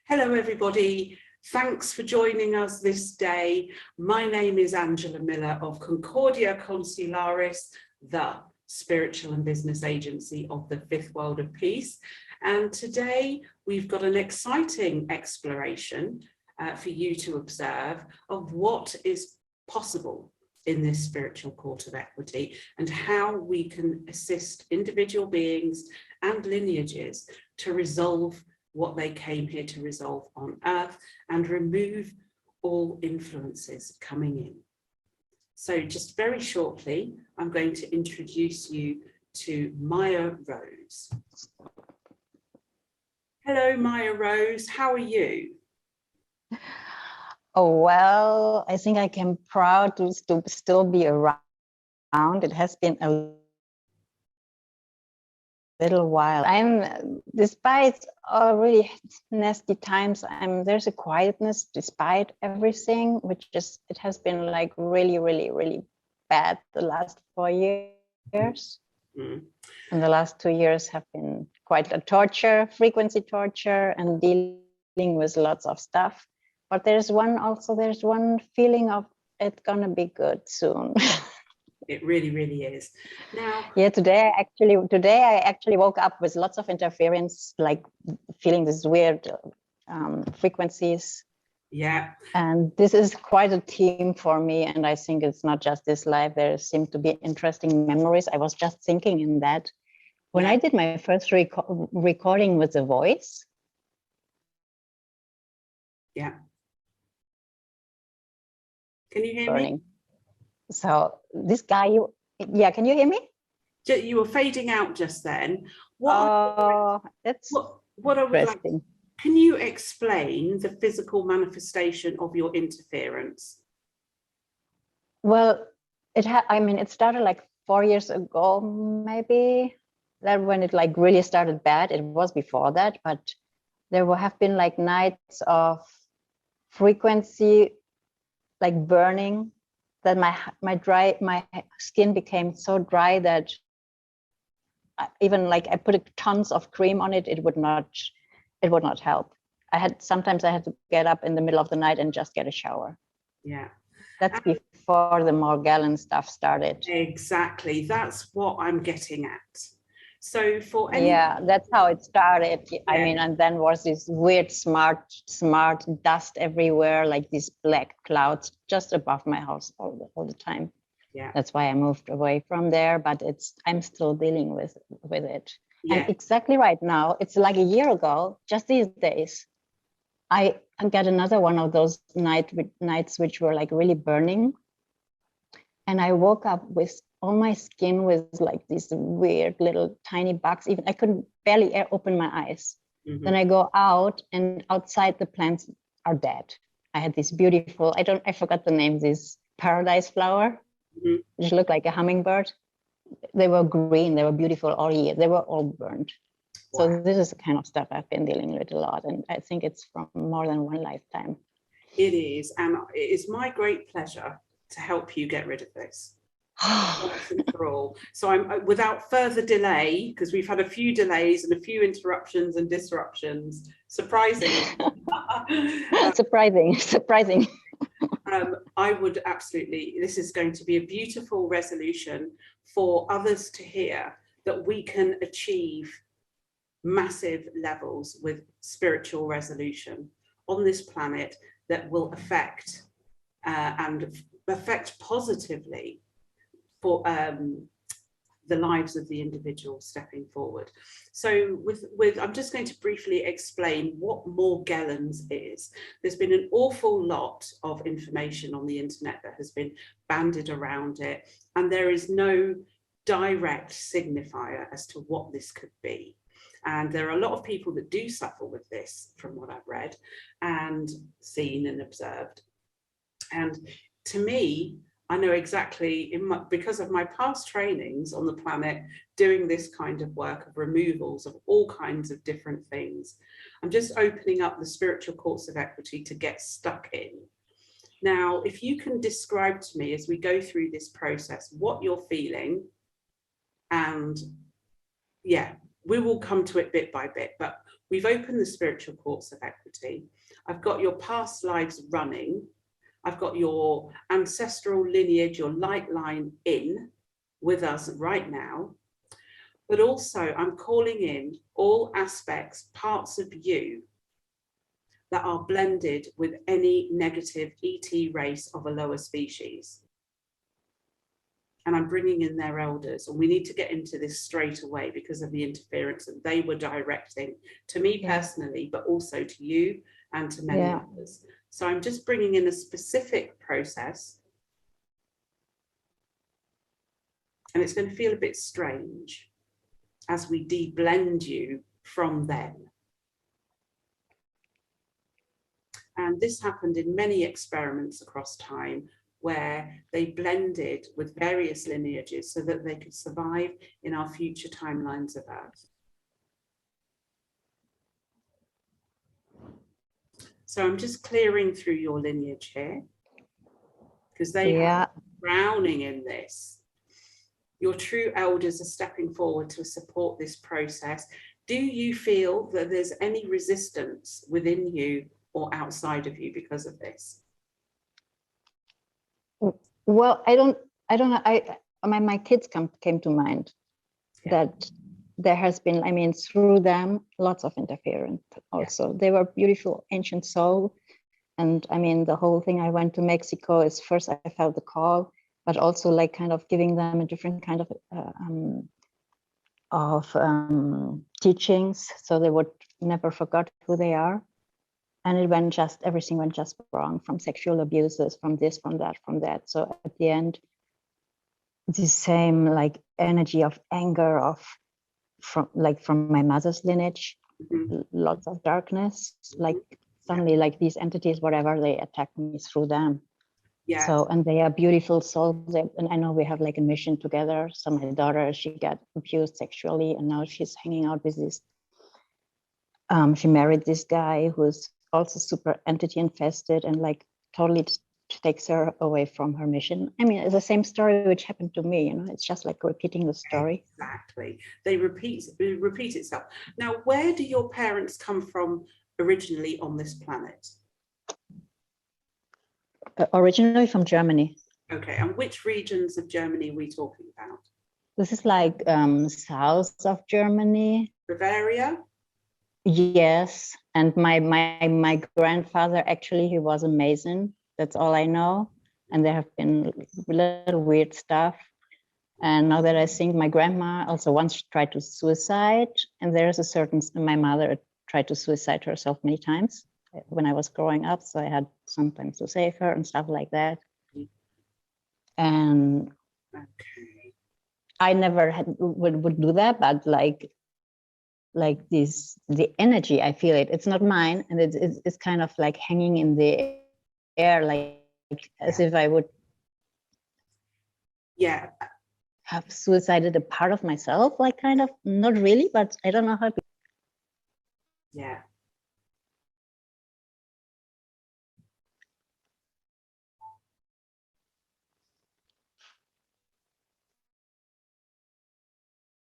Hello everybody, thanks for joining us this day. My name is Angela Miller of Concordia Consularis, the spiritual and business agency of the Fifth World of Peace. And today we've got an exciting exploration for you to observe of what is possible in this spiritual court of equity and how we can assist individual beings and lineages to resolve what they came here to resolve on earth and remove all influences coming in. So just very shortly, I'm going to introduce you to Maya Rose. Hello, Maya Rose, how are you? Oh, well, I think I am proud to still be around. It has been a little while. Despite all really nasty times, there's a quietness despite everything, it has been like really, really, really bad the last 4 years. And the last 2 years have been quite a torture, frequency torture, and dealing with lots of stuff. But there's one feeling of it's gonna be good soon. It really, really is. Now, yeah, today I actually woke up with lots of interference, like feeling these weird frequencies. Yeah. And this is quite a theme for me. And I think it's not just this life. There seem to be interesting memories. I was just thinking in that when I did my first recording with the voice. Yeah. Can you hear me? So this guy, can you hear me? You were fading out just then. That's what I would like. Can you explain the physical manifestation of your interference? Well, it started like 4 years ago, maybe. That when it like really started bad. It was before that, but there have been like nights of frequency, like burning, that my skin became so dry that even like I put tons of cream on it, it would not help. Sometimes I had to get up in the middle of the night and just get a shower. Yeah. That's before the Morgellons stuff started. Exactly. That's what I'm getting at. So for that's how it started. Yeah. I mean, and then was this weird smart dust everywhere, like these black clouds just above my house all the time. Yeah. That's why I moved away from there, but I'm still dealing with it. Yeah. And exactly right now, it's like a year ago, just these days, I got another one of those nights which were like really burning. And I woke up with all my skin with like these weird little tiny bugs. Even I couldn't barely open my eyes. Mm-hmm. Then I go out, and outside the plants are dead. I had this beautiful, I forgot the name, this paradise flower, mm-hmm. which looked like a hummingbird. They were green, they were beautiful all year. They were all burned. Wow. So this is the kind of stuff I've been dealing with a lot. And I think it's from more than one lifetime. It is. And it is my great pleasure to help you get rid of this. Once and for all. So I'm without further delay, because we've had a few delays and a few interruptions and disruptions. Surprising. Surprising. I would absolutely, this is going to be a beautiful resolution for others to hear, that we can achieve massive levels with spiritual resolution on this planet that will affect positively for the lives of the individual stepping forward. So I'm just going to briefly explain what Morgellons is. There's been an awful lot of information on the internet that has been bandied around it, and there is no direct signifier as to what this could be. And there are a lot of people that do suffer with this, from what I've read and seen and observed. And to me, I know exactly, because of my past trainings on the planet, doing this kind of work of removals of all kinds of different things. I'm just opening up the spiritual courts of equity to get stuck in. Now, if you can describe to me as we go through this process, what you're feeling, and we will come to it bit by bit, but we've opened the spiritual courts of equity. I've got your past lives running. I've got your ancestral lineage, your light line in with us right now. But also I'm calling in all aspects, parts of you that are blended with any negative ET race of a lower species. And I'm bringing in their elders, and we need to get into this straight away because of the interference that they were directing to me personally, but also to you and to many others. So I'm just bringing in a specific process, and it's going to feel a bit strange as we deblend you from them. And this happened in many experiments across time, where they blended with various lineages so that they could survive in our future timelines of Earth. So I'm just clearing through your lineage here, because they are drowning in this. Your true elders are stepping forward to support this process. Do you feel that there's any resistance within you or outside of you because of this? Well, I don't know. My kids came to mind that there has been, I mean, through them, lots of interference also. They were beautiful ancient soul. And I mean, the whole thing, I went to Mexico is first I felt the call, but also like kind of giving them a different kind of teachings, so they would never forget who they are. And everything went just wrong, from sexual abuses, from this, from that. So at the end, the same like energy of anger from my mother's lineage, lots of darkness, like suddenly like these entities, whatever, they attack me through them. Yes. So, and they are beautiful souls. And I know we have like a mission together. So my daughter, she got abused sexually, and now she's hanging out with this. She married this guy who's also super entity infested, and like totally takes her away from her mission. I mean, it's the same story which happened to me, you know, it's just like repeating the story. Exactly. It repeats itself. Now, where do your parents come from originally on this planet? Originally from Germany. Okay, and which regions of Germany are we talking about? This is like south of Germany. Bavaria? Yes, and my grandfather, actually, he was a Mason. That's all I know. And there have been little weird stuff. And now that I think, my grandma also once tried to suicide, and there is a certain, my mother tried to suicide herself many times when I was growing up. So I had sometimes to save her and stuff like that. And I never would do that, but like this, the energy, I feel it. It's not mine, and it's kind of like hanging in the air, like as if I would have suicided a part of myself, like kind of, not really, but I don't know how to. Yeah.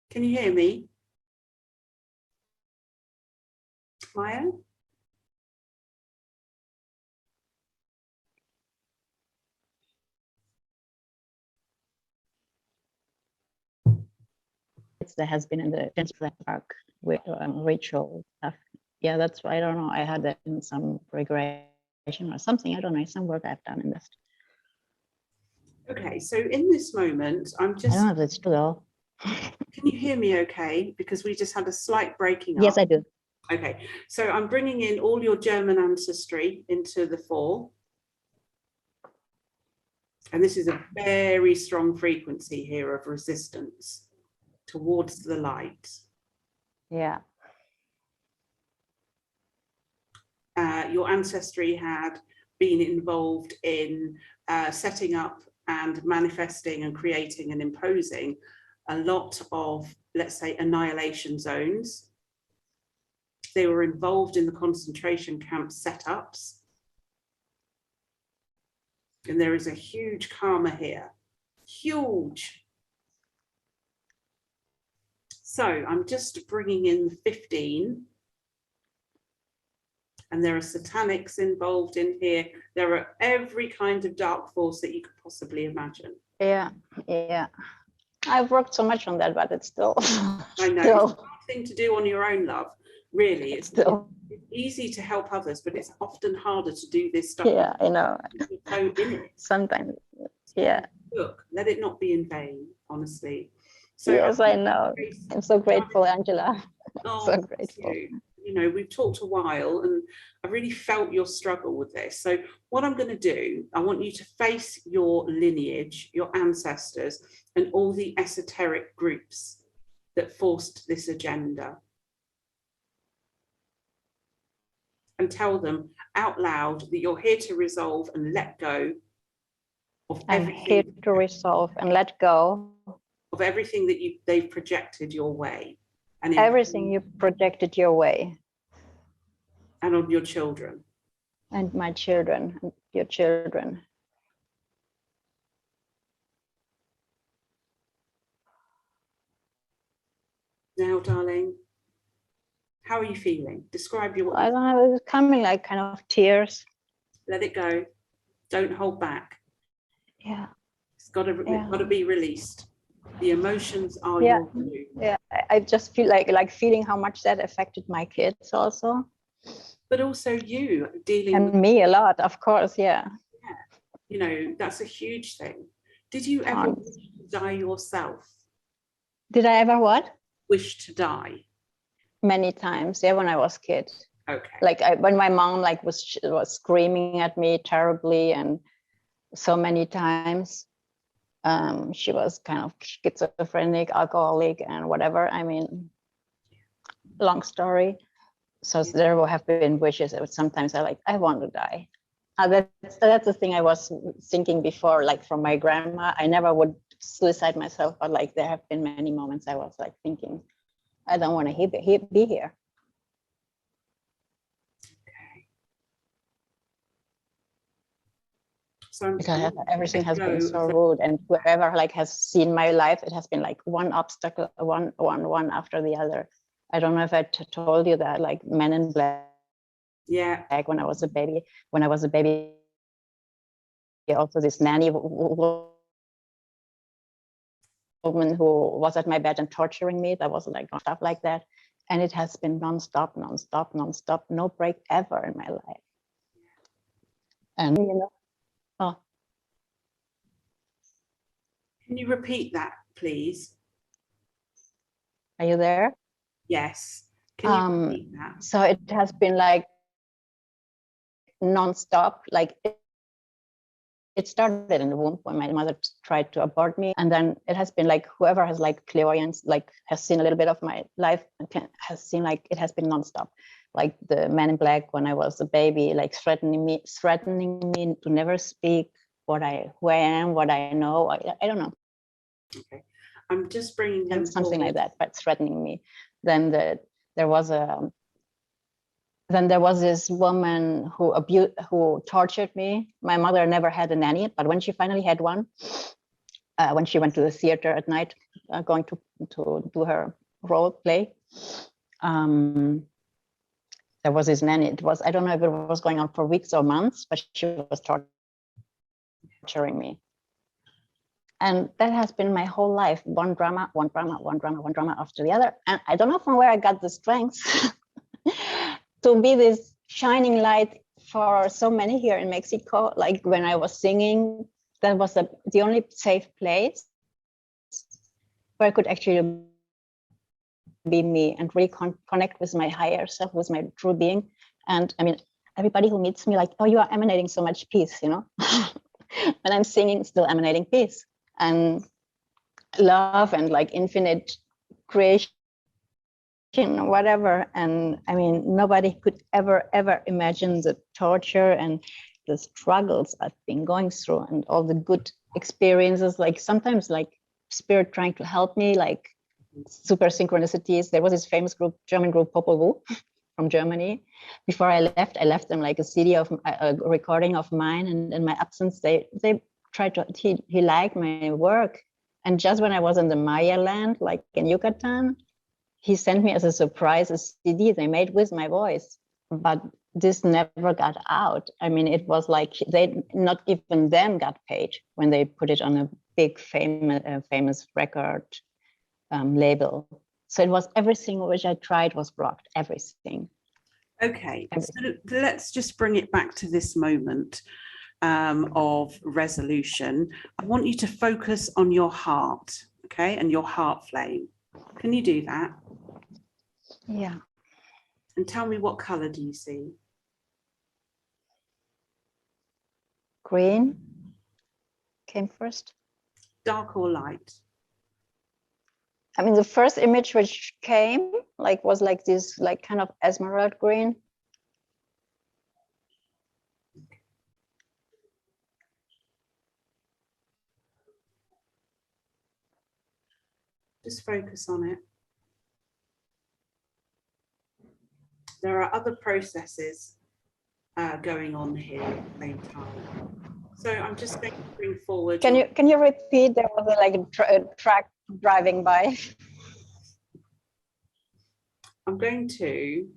Can you hear me, Maya? There has been in the park with ritual stuff. Yeah, that's why I don't know. I had that in some regression or something. I don't know, some work I've done in this. Okay, so in this moment, I'm just. I don't know if it's true though. Can you hear me okay? Because we just had a slight breaking up. Yes, I do. Okay, so I'm bringing in all your German ancestry into the fore. And this is a very strong frequency here of resistance towards the light. Yeah. Your ancestry had been involved in setting up and manifesting and creating and imposing a lot of, let's say, annihilation zones. They were involved in the concentration camp setups. And there is a huge karma here, huge. So I'm just bringing in 15. And there are satanics involved in here. There are every kind of dark force that you could possibly imagine. Yeah, yeah. I've worked so much on that, but it's still. I know. Still, it's a hard thing to do on your own, love. Really, it's easy to help others, but it's often harder to do this stuff. Yeah, I know. So in it. Sometimes, yeah. Look, let it not be in vain, honestly. So yes, I know. I'm so grateful, Angela. Oh, so grateful. You know, we've talked a while and I really felt your struggle with this. So what I'm going to do, I want you to face your lineage, your ancestors, and all the esoteric groups that forced this agenda. And tell them out loud that you're here to resolve and let go of everything. I'm here to resolve and let go of everything that they've projected your way. And everything you projected your way. And on your children. And my children, and your children. Now, darling, how are you feeling? Describe your. I don't know, it's coming like kind of tears. Let it go. Don't hold back. Yeah. It's got to be released. The emotions are yeah. your view. Yeah, I just feel like feeling how much that affected my kids also. But also you dealing and with me a lot, of course, yeah. You know, that's a huge thing. Did you ever die yourself? Did I ever what? Wish to die? Many times, yeah, when I was a kid. Okay. Like when my mom like was screaming at me terribly, and so many times. She was kind of schizophrenic, alcoholic, and whatever. I mean, long story. So there will have been wishes. Sometimes I want to die. That's the thing I was thinking before, like from my grandma. I never would suicide myself, but like there have been many moments I was like thinking, I don't want to be here. Okay. So because everything has been so rude, and whoever like has seen my life, it has been like one obstacle, one after the other. I don't know if I told you that, like Men in Black. Yeah. Like when I was a baby, also this nanny woman who was at my bed and torturing me. That was like stuff like that, and it has been nonstop, no break ever in my life. And you know. Oh. Can you repeat that, please? Are you there? Yes. Can you repeat that? So it has been like non-stop. Like it started in the womb when my mother tried to abort me, and then it has been like whoever has like clairvoyance, like has seen a little bit of my life, has seen like it has been non-stop. Like the Man in Black when I was a baby, like threatening me to never speak who I am, what I know. I don't know. Okay, I'm just bringing them something forward. Like that, but threatening me. Then there was this woman who tortured me. My mother never had a nanny, but when she finally had one, when she went to the theater at night, going to do her role play, there was this nanny. I don't know if it was going on for weeks or months, but she was torturing me. And that has been my whole life, one drama after the other. And I don't know from where I got the strength to be this shining light for so many here in Mexico. Like when I was singing, that was the only safe place where I could actually be me and really connect with my higher self, with my true being. And I mean, everybody who meets me like, oh, you are emanating so much peace, you know? When I'm singing, still emanating peace and love and like infinite creation, whatever. And I mean, nobody could ever imagine the torture and the struggles I've been going through and all the good experiences, like sometimes like spirit trying to help me, like super synchronicities. There was this famous German group Popol Vuh from Germany. Before I left them like a CD of a recording of mine, and in my absence they tried to, he liked my work. And just when I was in the Maya land, like in Yucatan, he sent me as a surprise a CD they made with my voice, but this never got out. I mean, it was like they not even them got paid when they put it on a big famous record label. So it was everything which I tried was blocked, everything. Okay, so let's just bring it back to this moment of resolution. I want you to focus on your heart, okay, and your heart flame. Can you do that? Yeah. And tell me, what color do you see? Green came first. Dark or light? I mean, the first image which came was like this, like kind of emerald green. Just focus on it. There are other processes going on here at the same time. So I'm just going to bring forward. Can you repeat? There was a truck driving by. I'm going to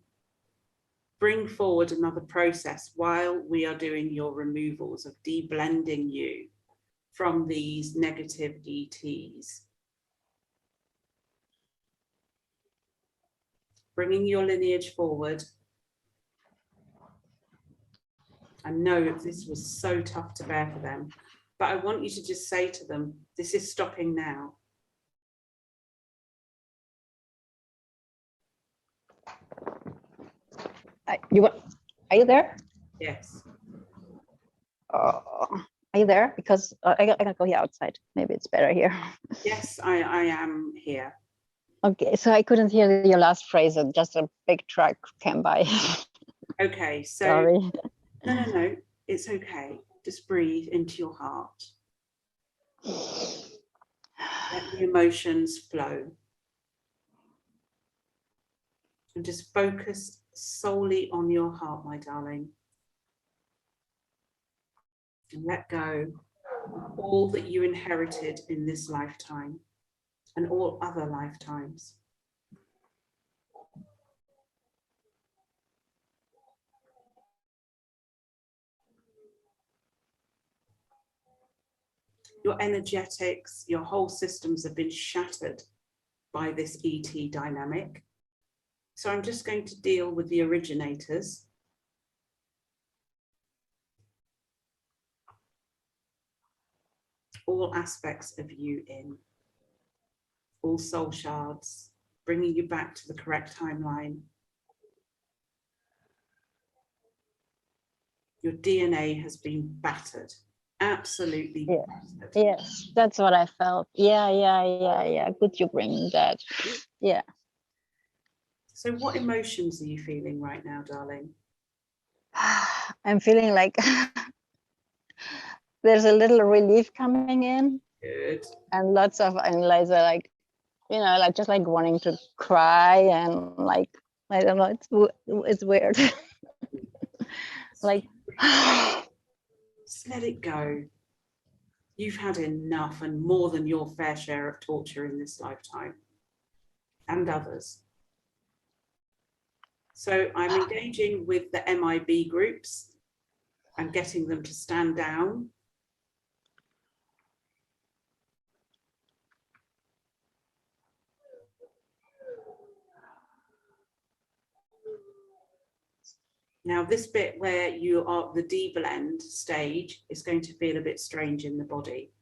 bring forward another process while we are doing your removals of deblending you from these negative ETs. Bringing your lineage forward. I know this was so tough to bear for them, but I want you to just say to them, this is stopping now. Are you there? Yes. Are you there? Because I gotta go here outside. Maybe it's better here. Yes, I am here. Okay, so I couldn't hear your last phrase. Just a big truck came by. Okay, so sorry. No, it's okay. Just breathe into your heart. Let the emotions flow. And just focus solely on your heart, my darling. And let go of all that you inherited in this lifetime and all other lifetimes. Your energetics, your whole systems have been shattered by this ET dynamic. So I'm just going to deal with the originators. All aspects of you in. All soul shards, bringing you back to the correct timeline. Your DNA has been battered. Absolutely. Yeah. Yes, that's what I felt. Yeah. Good you bring that. Yeah. So what emotions are you feeling right now, darling? I'm feeling like there's a little relief coming in. Good. And lots of like, just like wanting to cry and like, I don't know, it's weird. Like just let it go. You've had enough and more than your fair share of torture in this lifetime and others. So I'm engaging with the MIB groups and getting them to stand down. Now this bit where you are the deblend stage is going to feel a bit strange in the body,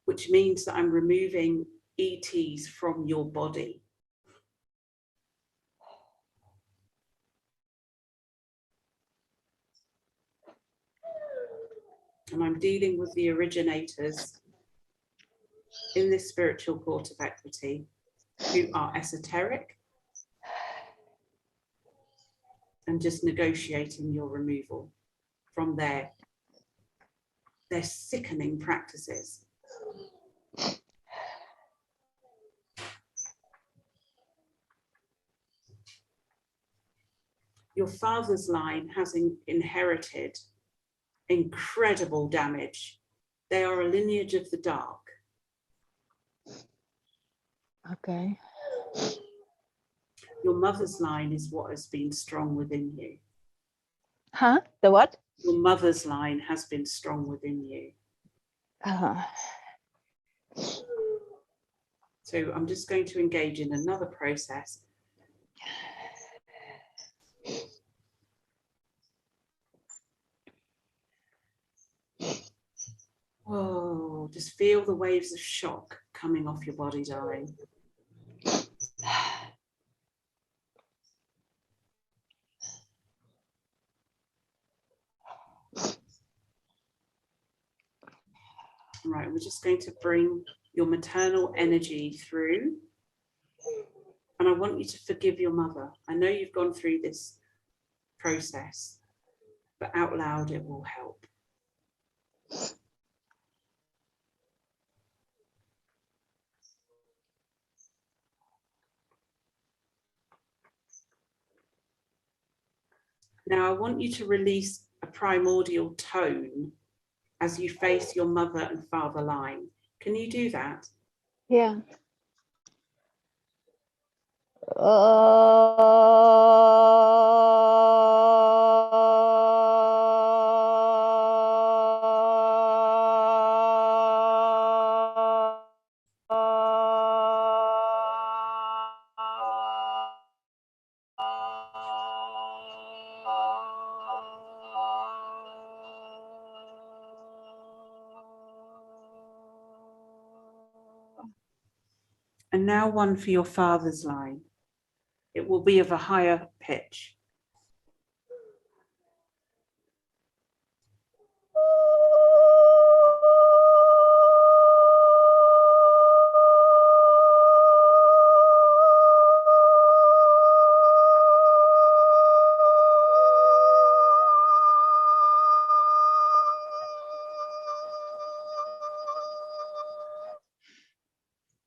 which means that I'm removing ETs from your body. And I'm dealing with the originators in this spiritual court of equity who are esoteric and just negotiating your removal from their sickening practices. Your father's line has inherited incredible damage. They are a lineage of the dark. okay. Your mother's line is what has been strong within you. Huh? The what? Your mother's line has been strong within you. So I'm just going to engage in another process. Oh, just feel the waves of shock coming off your body, darling. Right, we're just going to bring your maternal energy through. And I want you to forgive your mother. I know you've gone through this process, but out loud it will help. Now I want you to release a primordial tone as you face your mother and father line. Can you do that? Yeah. And now one for your father's line. It will be of a higher pitch.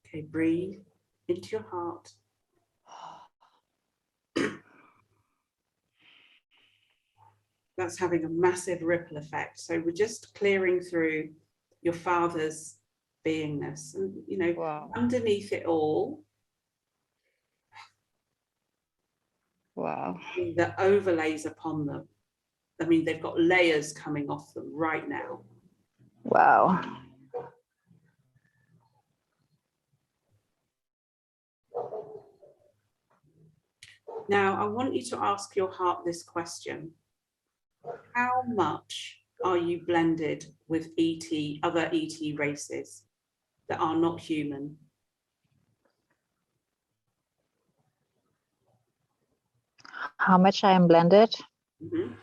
Okay, breathe into your heart. That's having a massive ripple effect. So we're just clearing through your father's beingness, and you know, Wow. underneath it all, Wow. the overlays upon them. I mean, they've got layers coming off them right now. Wow. Now, I want you to ask your heart this question. How much are you blended with other ET races that are not human? How much I am blended? Mm-hmm.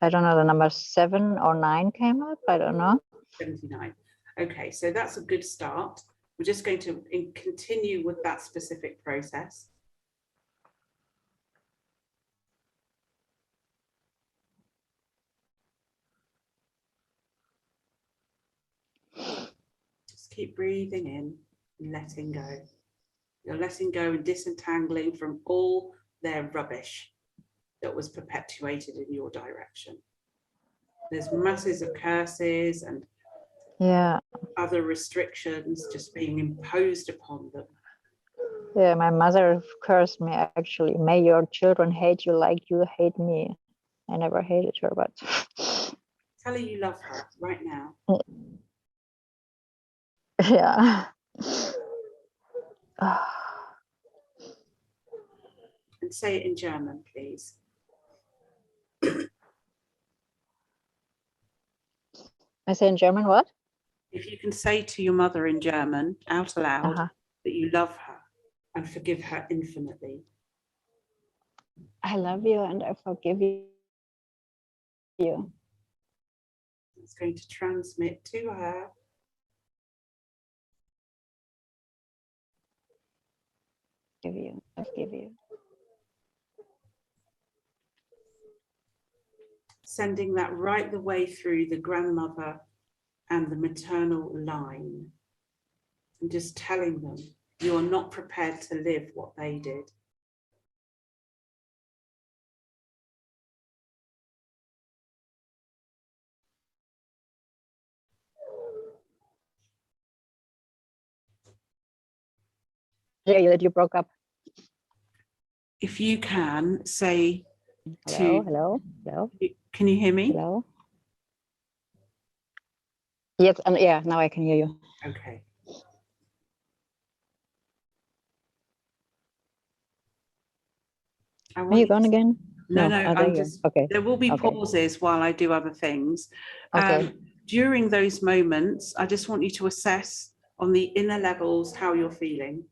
I don't know, the number 7 or 9 came up. I don't know. 79. Okay, so that's a good start. We're just going to continue with that specific process. Just keep breathing in and letting go. You're letting go and disentangling from all their rubbish that was perpetuated in your direction. There's masses of curses and other restrictions just being imposed upon them. Yeah, my mother cursed me actually. May your children hate you like you hate me. I never hated her, but Tell her you love her right now. yeah. And say it in German, please. I say in German what? If you can say to your mother in German out loud that you love her and forgive her infinitely. I love you and I forgive you. It's going to transmit to her. I forgive you. Sending that right the way through the grandmother and the maternal line. And just telling them you are not prepared to live what they did. Yeah, that you broke up. if you can say Hello, to, hello, hello, can you hear me? hello. Yes, and yeah, now I can hear you. Okay. Are you gone again? No, No, no, there I'm you just, are. Okay, there will be okay, pauses while I do other things. okay. During those moments, I just want you to assess on the inner levels how you're feeling.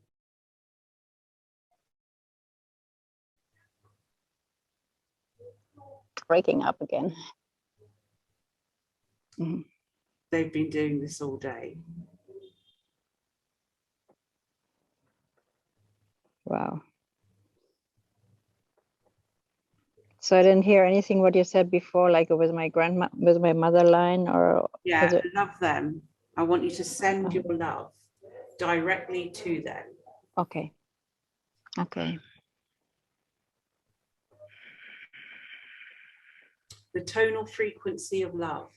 Breaking up again. Mhm. They've been doing this all day. Wow. So I didn't hear anything what you said before, like with my grandma, with my mother line, or Yeah, was it? love them. I want you to send your love directly to them. Okay. Okay. The tonal frequency of love.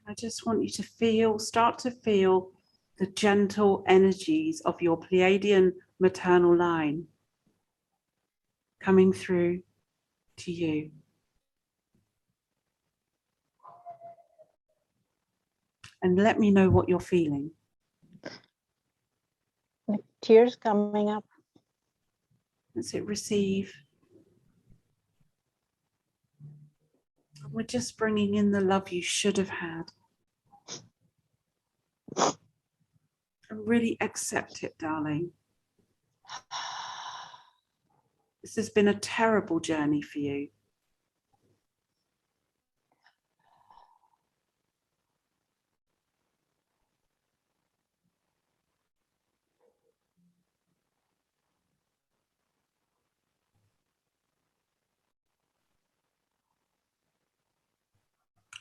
I just want you to feel, start to feel the gentle energies of your Pleiadian maternal line coming through to you. And let me know what you're feeling. Tears coming up. That's it, receive. We're just bringing in the love you should have had. And really accept it, darling. This has been a terrible journey for you.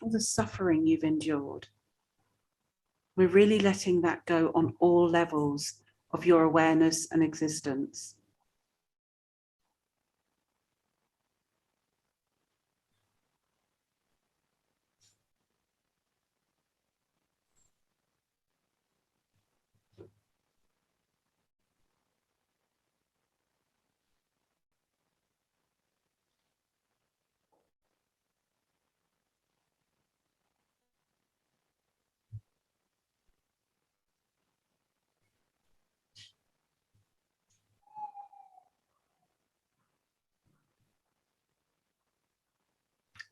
All the suffering you've endured. We're really letting that go on all levels of your awareness and existence.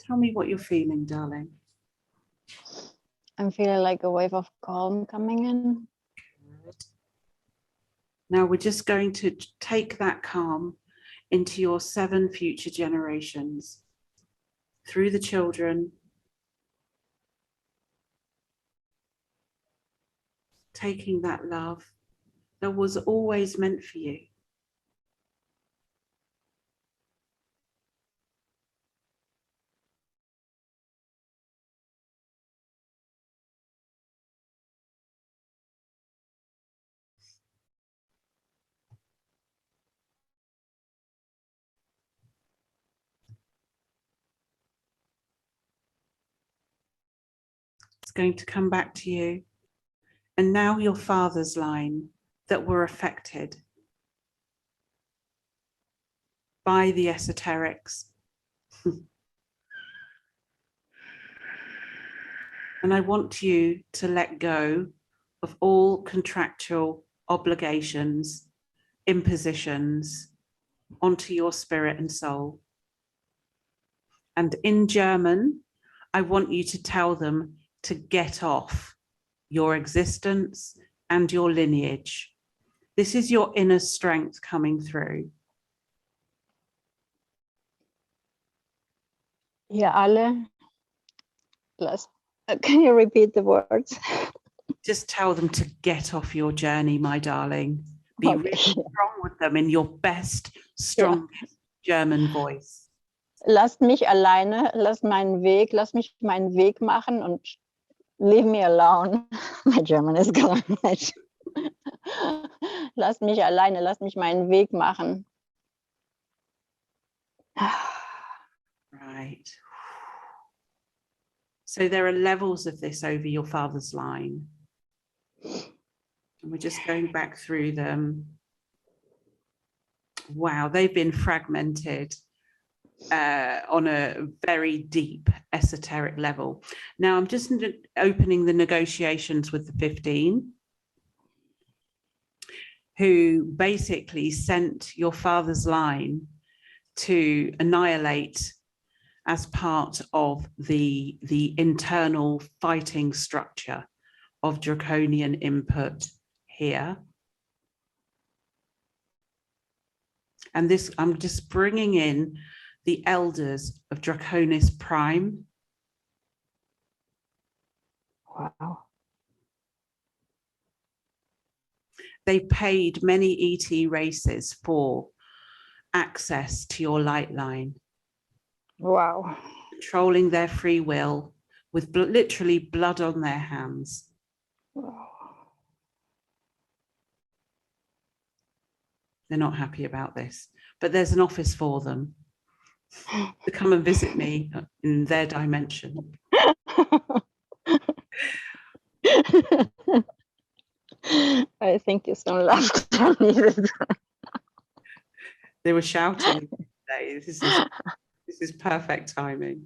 Tell me what you're feeling, darling. I'm feeling like a wave of calm coming in. Good. Now we're just going to take that calm into your 7 future generations, through the children, taking that love that was always meant for you. It's going to come back to you. And now your father's line that were affected by the esoterics. And I want you to let go of all contractual obligations, impositions onto your spirit and soul. And in German, I want you to tell them to get off your existence and your lineage. This is your inner strength coming through. Ja, alle. Can you repeat the words? Just tell them to get off your journey, my darling. Be Okay. really strong with them in your best, strongest German voice. Lasst mich alleine, lass mich meinen Weg machen und leave me alone. My German is gone. Lasst mich alleine, lasst mich meinen Weg machen. Right. So there are levels of this over your father's line. And we're just going back through them. Wow, they've been fragmented on a very deep esoteric level. Now I'm just opening the negotiations with the 15, who basically sent your father's line to annihilate as part of the internal fighting structure of draconian input here. And this, I'm just bringing in the elders of Draconis Prime. Wow. They paid many ET races for access to your light line. Wow. Controlling their free will with literally blood on their hands. Wow. They're not happy about this, but there's an office for them to come and visit me in their dimension. I think you some laughed at me. They were shouting today. This is perfect timing.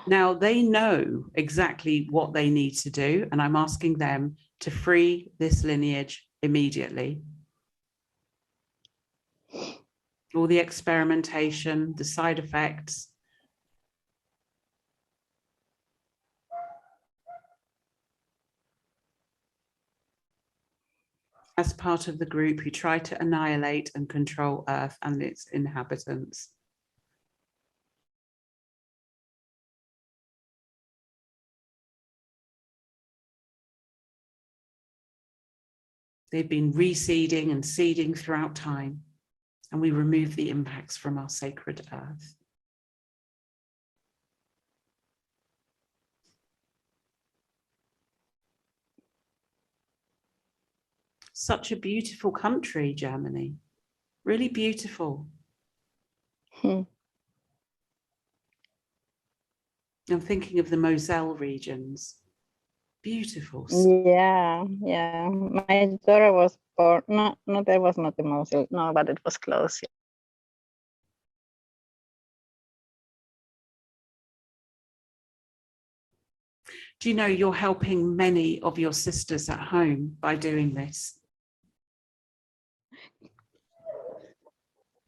Now they know exactly what they need to do, and I'm asking them to free this lineage immediately. All the experimentation, the side effects. As part of the group who try to annihilate and control Earth and its inhabitants. They've been reseeding and seeding throughout time, and we remove the impacts from our sacred Earth. Such a beautiful country, Germany. Really beautiful. I'm thinking of the Moselle regions. Beautiful. Yeah, yeah. My daughter was born. No, that was not the Mosul. No, but it was close. Do you know you're helping many of your sisters at home by doing this?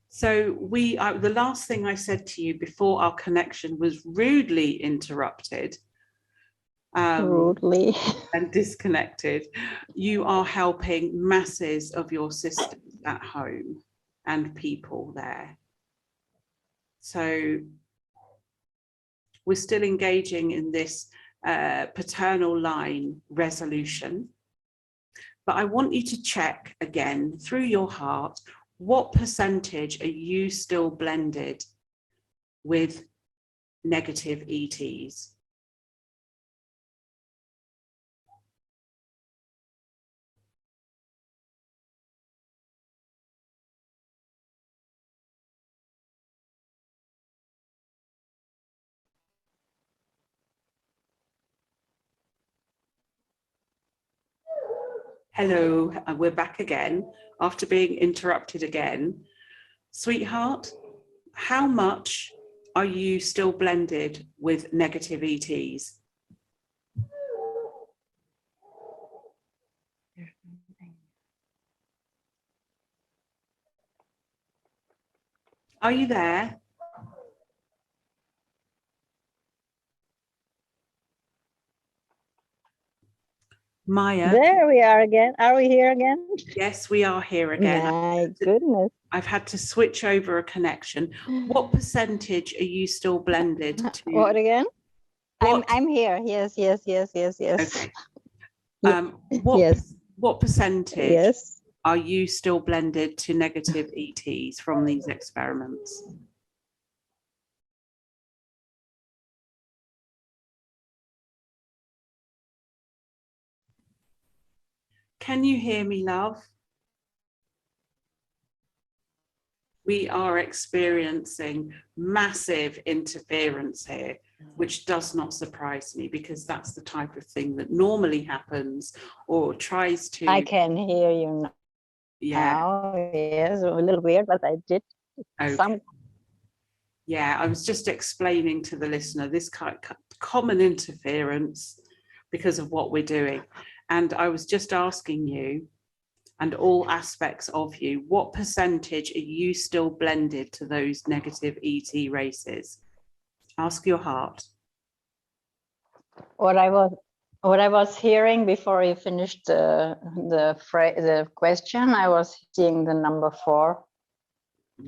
So the last thing I said to you before our connection was rudely interrupted. Rudely. And disconnected. You are helping masses of your sisters at home and people there. So we're still engaging in this paternal line resolution. But I want you to check again through your heart, what percentage are you still blended with negative ETs? Hello, we're back again after being interrupted again. Sweetheart, how much are you still blended with negative ETs? Are you there? Maya. There we are again. Are we here again? Yes, we are here again. My goodness. I've had to switch over a connection. What percentage are you still blended to? What again? What? I'm here. Yes. Okay. Yes. What percentage Yes. are you still blended to negative ETs from these experiments? Can you hear me, love? We are experiencing massive interference here, which does not surprise me because that's the type of thing that normally happens or tries to. I can hear you now. Yeah. Yes, a little weird, but I did Okay. Yeah, I was just explaining to the listener this common interference because of what we're doing. And I was just asking you, and all aspects of you, what percentage are you still blended to those negative ET races? Ask your heart. What I was hearing before you finished the question, I was seeing the number 4.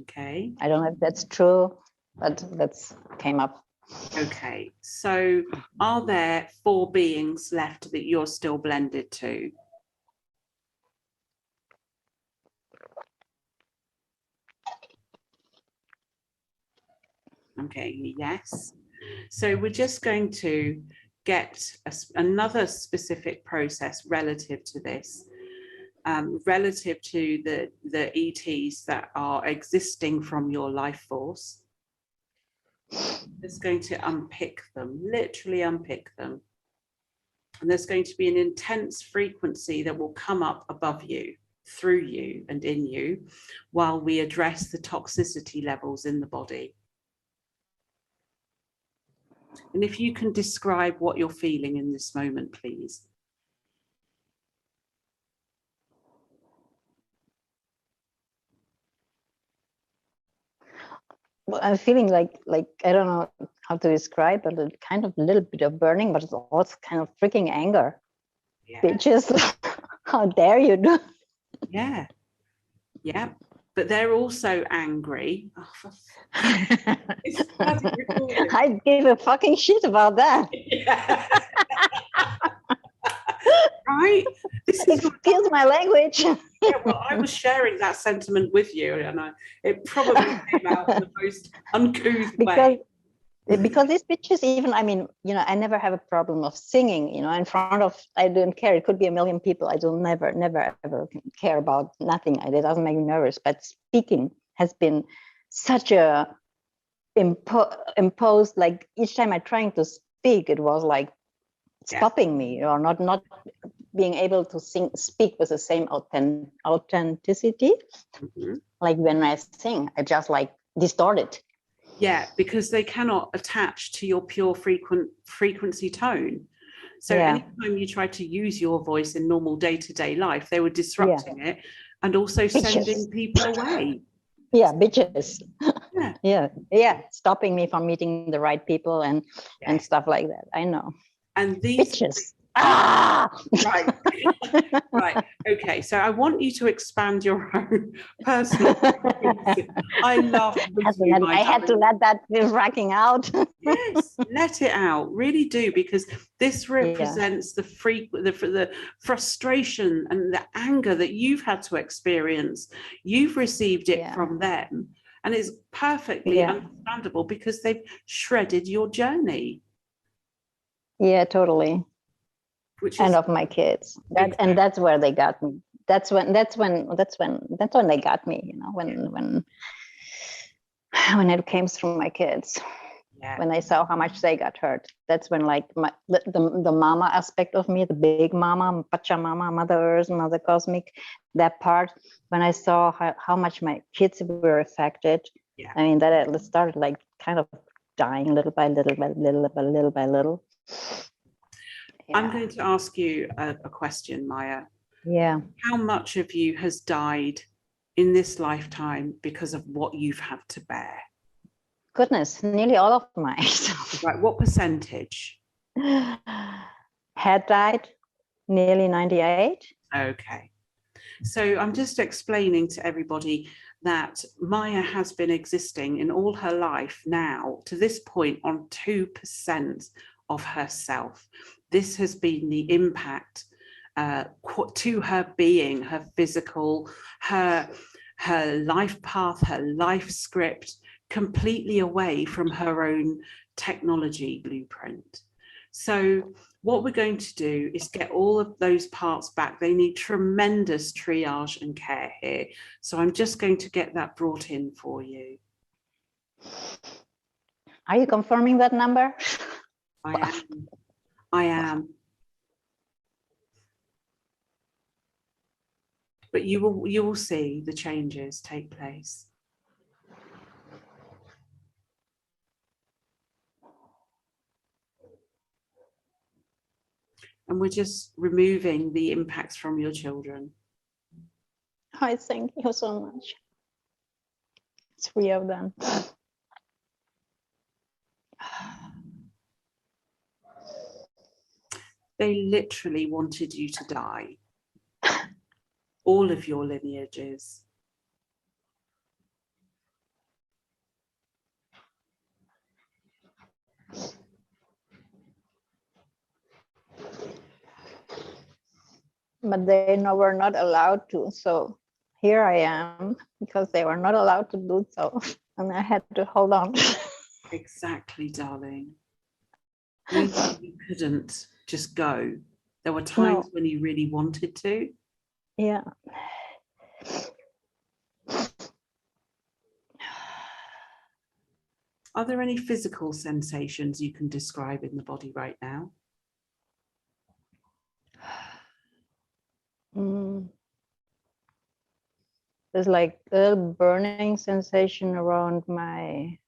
Okay. I don't know if that's true, but that's came up. Okay. So are there 4 beings left that you're still blended to? Okay, yes. So we're just going to get another specific process relative to this, relative to the ETs that are existing from your life force. Just going to unpick them, literally unpick them. And there's going to be an intense frequency that will come up above you, through you and in you, while we address the toxicity levels in the body. And if you can describe what you're feeling in this moment, please. Well, I'm feeling like I don't know how to describe, but a kind of a little bit of burning, but it's also kind of freaking anger. Yeah. Bitches, how dare you do? Yeah. Yeah. But they're also angry. Oh, I give a fucking shit about that. Yeah. Right? This is Excuse my language. Yeah, well, I was sharing that sentiment with you, and it probably came out in the most uncouth way. Because these bitches, even, I mean, you know, I never have a problem of singing, you know, in front of, I don't care. It could be a million people. I don't never ever care about nothing. It doesn't make me nervous. But speaking has been such a imposed, like each time I'm trying to speak, it was like stopping me, or not being able to speak with the same authenticity. Mm-hmm. Like when I sing, I just like distort it. Yeah, because they cannot attach to your pure frequency tone. So anytime you try to use your voice in normal day-to-day life, they were disrupting it and also sending people away. Yeah, bitches. Yeah, stopping me from meeting the right people and stuff like that. I know. And these bitches. Right. Right. Okay. So I want you to expand your own personal. I love. I had to let that be racking out. Yes, let it out. Really do, because this represents the frustration and the anger that you've had to experience. You've received it from them, and it's perfectly understandable because they've shredded your journey. Yeah, totally. And of my kids, and that's where they got me. That's when they got me. You know, when it came through my kids. Yeah. When I saw how much they got hurt, that's when like the mama aspect of me, the big mama, Pachamama, Mother Earth, Mother Cosmic, that part. When I saw how much my kids were affected, I mean that started like kind of dying little by little by little by little by little. Yeah. I'm going to ask you a question, Maya. Yeah. How much of you has died in this lifetime because of what you've had to bear? Goodness, nearly all of mine. Right. What percentage? Had died nearly 98. Okay. So I'm just explaining to everybody that Maya has been existing in all her life now to this point on 2% of herself. This has been the impact to her being, her physical, her life path, her life script, completely away from her own technology blueprint. So what we're going to do is get all of those parts back. They need tremendous triage and care here. So I'm just going to get that brought in for you. Are you confirming that number? I am. I am. But you will see the changes take place. And we're just removing the impacts from your children. I thank you so much. 3 of them. They literally wanted you to die. All of your lineages. But they were not allowed to. So here I am because they were not allowed to do so. And I had to hold on. Exactly, darling. You couldn't just go. There were times when you really wanted to. Yeah. Are there any physical sensations you can describe in the body right now? There's like a little burning sensation around my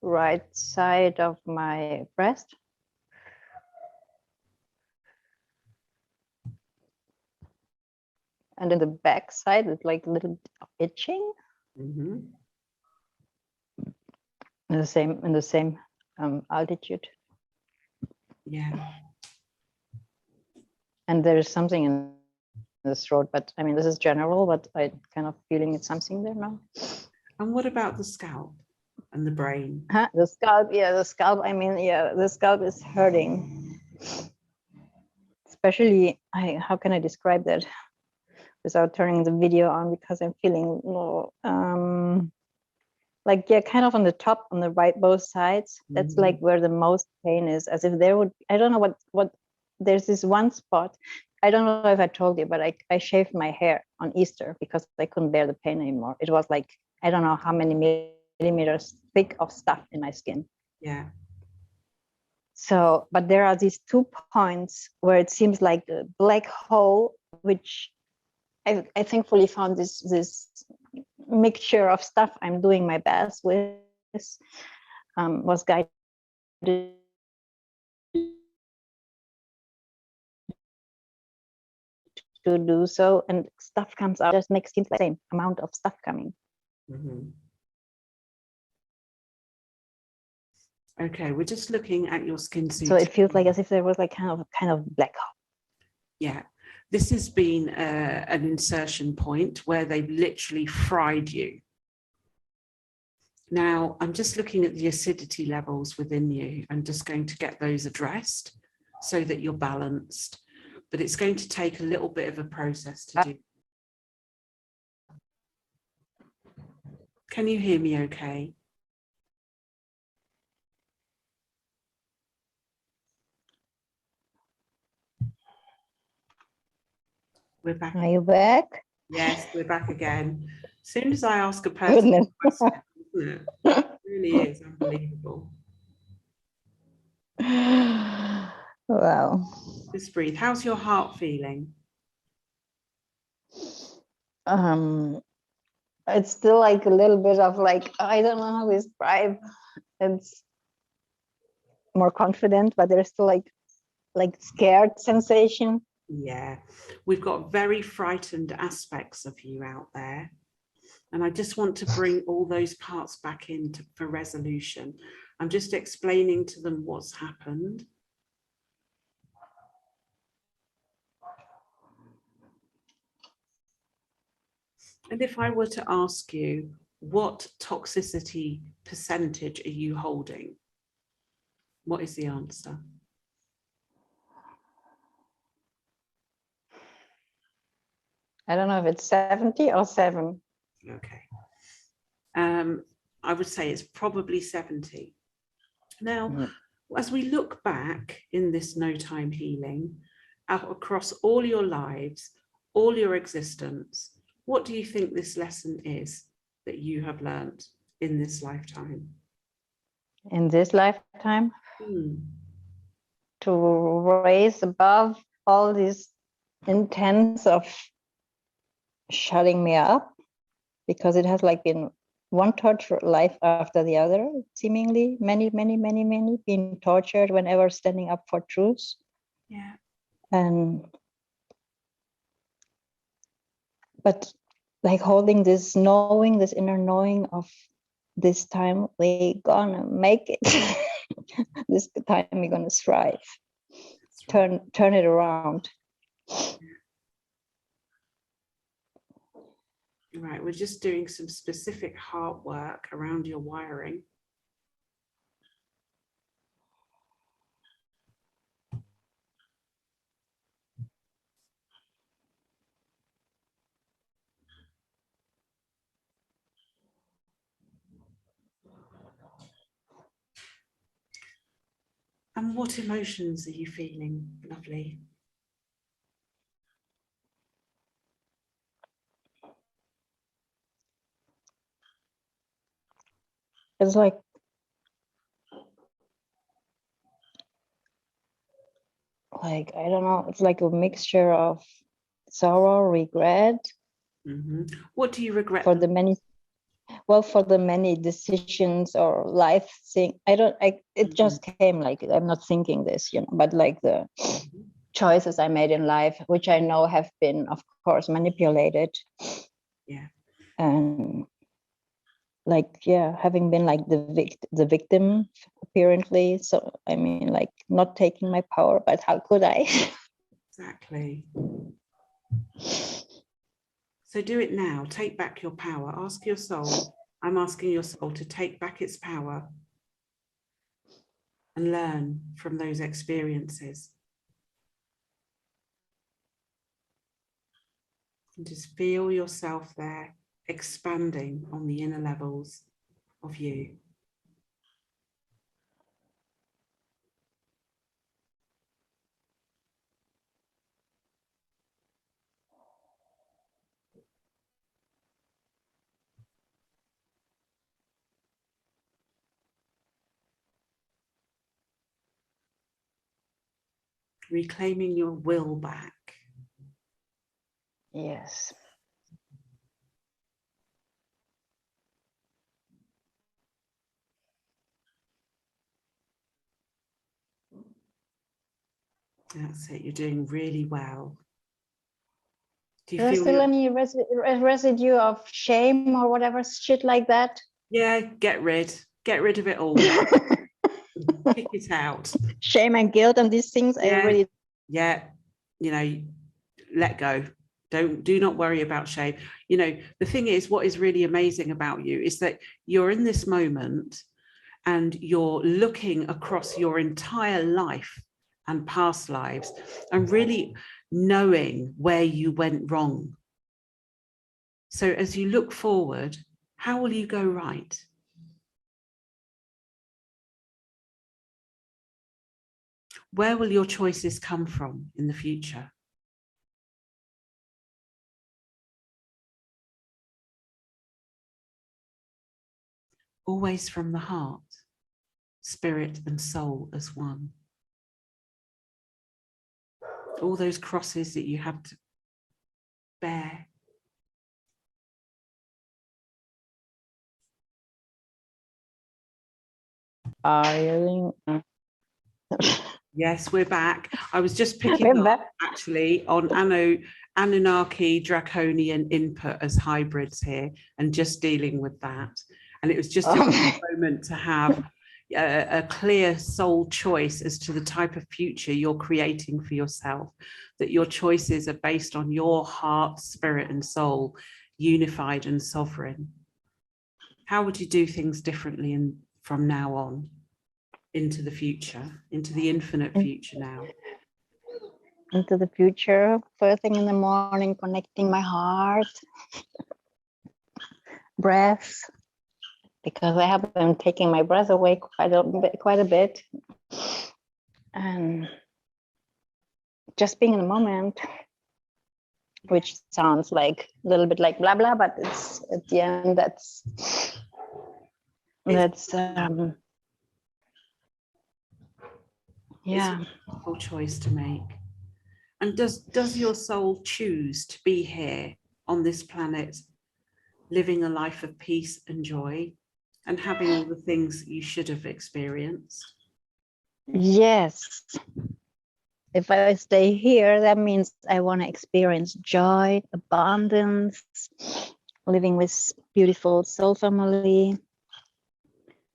right side of my breast. And in the back side, it's like a little itching. Mm-hmm. In the same altitude. Yeah. And there is something in the throat, but I mean, this is general, but I kind of feeling it's something there now. And what about the scalp and the brain? The scalp, yeah, the scalp. I mean, yeah, the scalp is hurting. Especially, how can I describe that without turning the video on, because I'm feeling like, yeah, kind of on the top, on the right, both sides. That's like where the most pain is, as if there would, I don't know what there's this one spot. I don't know if I told you, but I shaved my hair on Easter because I couldn't bear the pain anymore. It was like, I don't know how many millimeters thick of stuff in my skin. Yeah. So, but there are these 2 points where it seems like a black hole, which I thankfully found this mixture of stuff I'm doing my best with, was guided to do so, and stuff comes out, just makes the same amount of stuff coming. Mm-hmm. Okay, we're just looking at your skin suit. So it feels like as if there was like kind of black hole. Yeah, this has been an insertion point where they've literally fried you. Now, I'm just looking at the acidity levels within you. I'm just going to get those addressed so that you're balanced, but it's going to take a little bit of a process to do. Can you hear me okay? We're back. Are you back? Yes, we're back again. As soon as I ask a person, question, isn't it? It really is unbelievable. Wow. Just breathe. How's your heart feeling? It's still like a little bit of like, I don't know how to describe. It's more confident, but there's still like scared sensation. Yeah, we've got very frightened aspects of you out there. And I just want to bring all those parts back in for resolution. I'm just explaining to them what's happened. And if I were to ask you, what toxicity percentage are you holding? What is the answer? I don't know if it's 70 or 7. Okay. I would say it's probably 70. Now, as we look back in this no time healing, across all your lives, all your existence, what do you think this lesson is that you have learned in this lifetime? In this lifetime, Hmm. to raise above all these intents of shutting me up, because it has like been one torture life after the other, seemingly many being tortured whenever standing up for truth. Yeah. And but like holding this knowing, this inner knowing of this time we gonna make it. This time we're gonna thrive. Right. Turn it around. Right, we're just doing some specific heart work around your wiring. And what emotions are you feeling, lovely? It's like I don't know, it's like a mixture of sorrow, regret. Mm-hmm. What do you regret? For the many decisions or life thing. It just came like, I'm not thinking this, but like the choices I made in life, which I know have been, of course, manipulated. Yeah. And like, yeah, having been like the victim apparently. So I mean, like not taking my power, but how could I? Exactly. So do it now. Take back your power. Ask your soul. I'm asking your soul to take back its power and learn from those experiences. And just feel yourself there expanding on the inner levels of you. Reclaiming your will back. Yes. That's it. You're doing really well. Do you Is there feel still any residue of shame or whatever shit like that? Yeah, get rid of it all. Kick it out. Shame and guilt and these things. Yeah, let go. Do not worry about shame. The thing is, what is really amazing about you is that you're in this moment and you're looking across your entire life and past lives and really knowing where you went wrong. So as you look forward, how will you go right? Where will your choices come from in the future? Always from the heart, spirit and soul as one. All those crosses that you have to bear. Yes, we're back. I was just picking up actually on Anunnaki draconian input as hybrids here and just dealing with that. And it was just a moment to have a clear soul choice as to the type of future you're creating for yourself, that your choices are based on your heart, spirit and soul. unified and sovereign. How would you do things differently from now on into the future, into the infinite future now? Into the future, first thing in the morning, connecting my heart, breath, because I have been taking my breath away quite a bit, and just being in the moment, which sounds like a little bit like blah blah, but it's at the end that's yeah, it's a whole choice to make. And does your soul choose to be here on this planet, living a life of peace and joy, and having all the things that you should have experienced? yes. If I stay here, that means I want to experience joy, abundance, living with beautiful soul family,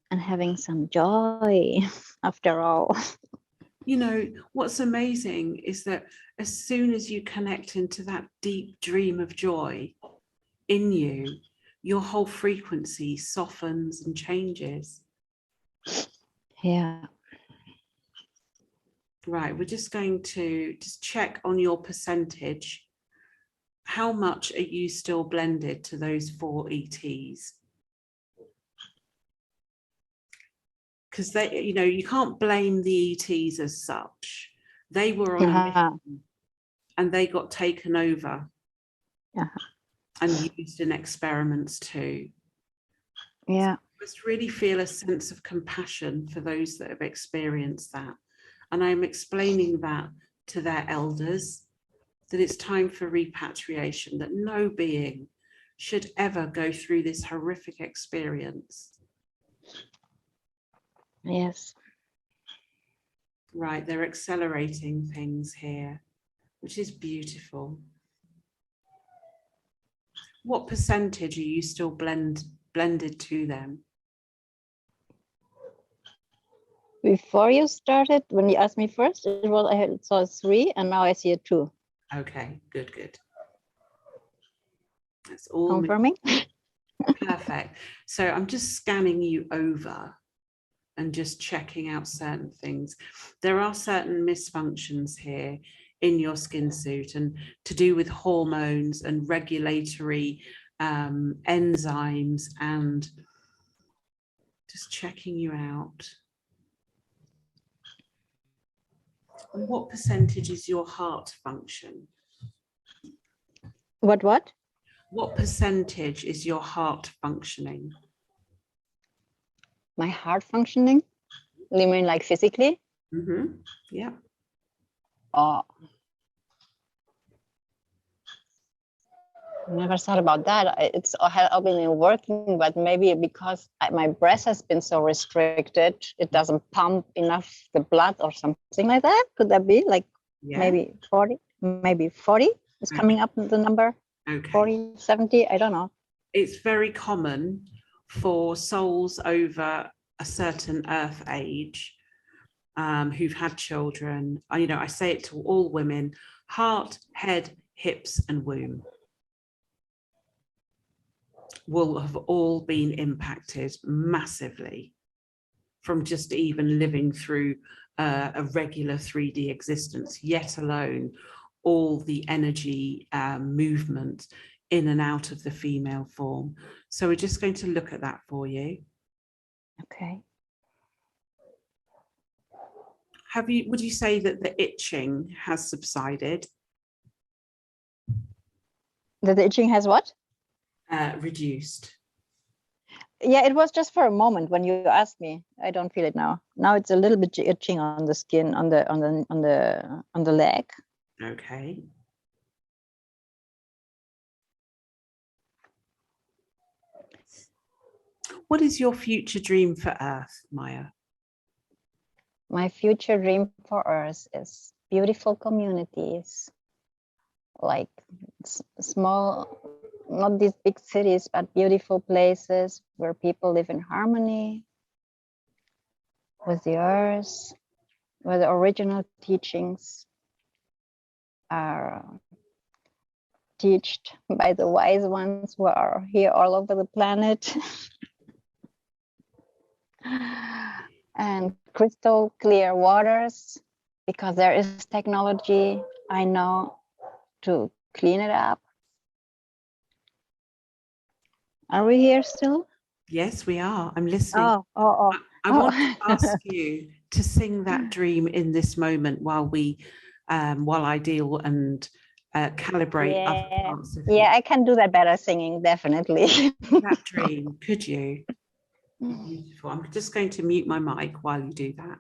and having some joy after all. You know, what's amazing is that as soon as you connect into that deep dream of joy in you, your whole frequency softens and changes. Yeah. Right, we're just going to check on your percentage. How much are you still blended to those 4 ETs? Because they, you know, you can't blame the ETs as such. They were on a mission and they got taken over and used in experiments too. Yeah. So I must really feel a sense of compassion for those that have experienced that. And I'm explaining that to their elders, that it's time for repatriation, that no being should ever go through this horrific experience. Yes. Right, they're accelerating things here, which is beautiful. What percentage are you still blended to them? Before you started, when you asked me first, it was I saw 3, and now I see a 2. Okay, good, good. That's all. Confirming. Perfect. So I'm just scanning you over and just checking out certain things. There are certain misfunctions here in your skin suit, and to do with hormones and regulatory enzymes, and just checking you out. And what percentage is your heart function? What? What percentage is your heart functioning? My heart functioning? You mean like physically? Mm-hmm. Yeah. Oh, never thought about that. It's I've been working, but maybe because my breath has been so restricted, it doesn't pump enough the blood or something like that. Could that be like maybe 40? Maybe 40 is coming up the number. Okay. 40, 70, I don't know. It's very common for souls over a certain earth age who've had children. You know, I say it to all women: heart, head, hips, and womb will have all been impacted massively from just even living through a regular 3D existence, yet alone all the energy movement in and out of the female form. So we're just going to look at that for you. Okay. Would you say that the itching has subsided? The itching has what? Reduced. Yeah, it was just for a moment when you asked me. I don't feel it now. Now it's a little bit itching on the skin, on the leg. Okay. What is your future dream for Earth, Maya? My future dream for Earth is beautiful communities, like small, not these big cities, but beautiful places where people live in harmony with the earth, where the original teachings are taught by the wise ones who are here all over the planet. And crystal clear waters, because there is technology, I know, to clean it up. Are we here still? Yes, we are. I'm listening. Oh. I want to ask you to sing that dream in this moment while I deal and calibrate other parts of yeah, I can do that better singing, definitely. that dream. Could you? Beautiful. I'm just going to mute my mic while you do that.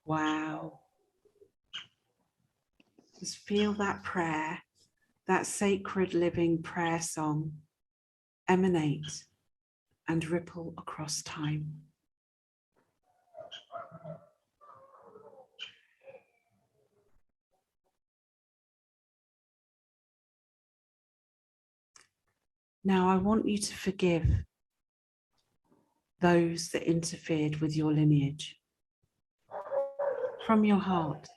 Wow. Just feel that prayer, that sacred living prayer song emanate and ripple across time. Now I want you to forgive those that interfered with your lineage. From your heart,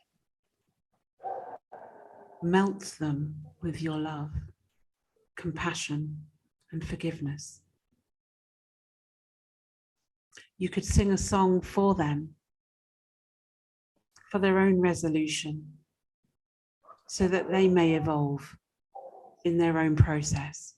melt them with your love, compassion, and forgiveness. You could sing a song for them, for their own resolution, so that they may evolve in their own process.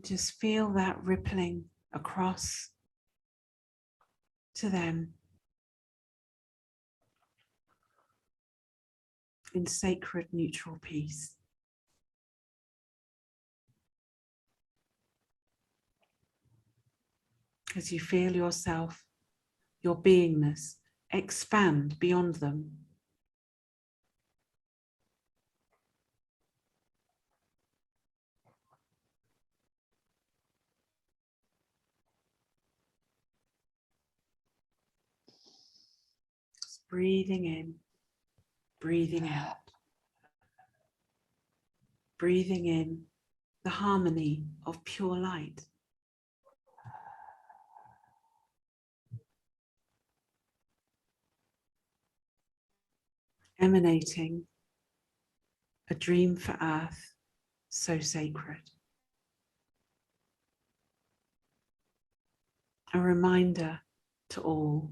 Just feel that rippling across to them in sacred neutral peace. As you feel yourself, your beingness, expand beyond them. Just breathing in, breathing out. Breathing in the harmony of pure light. Emanating a dream for earth so sacred. A reminder to all,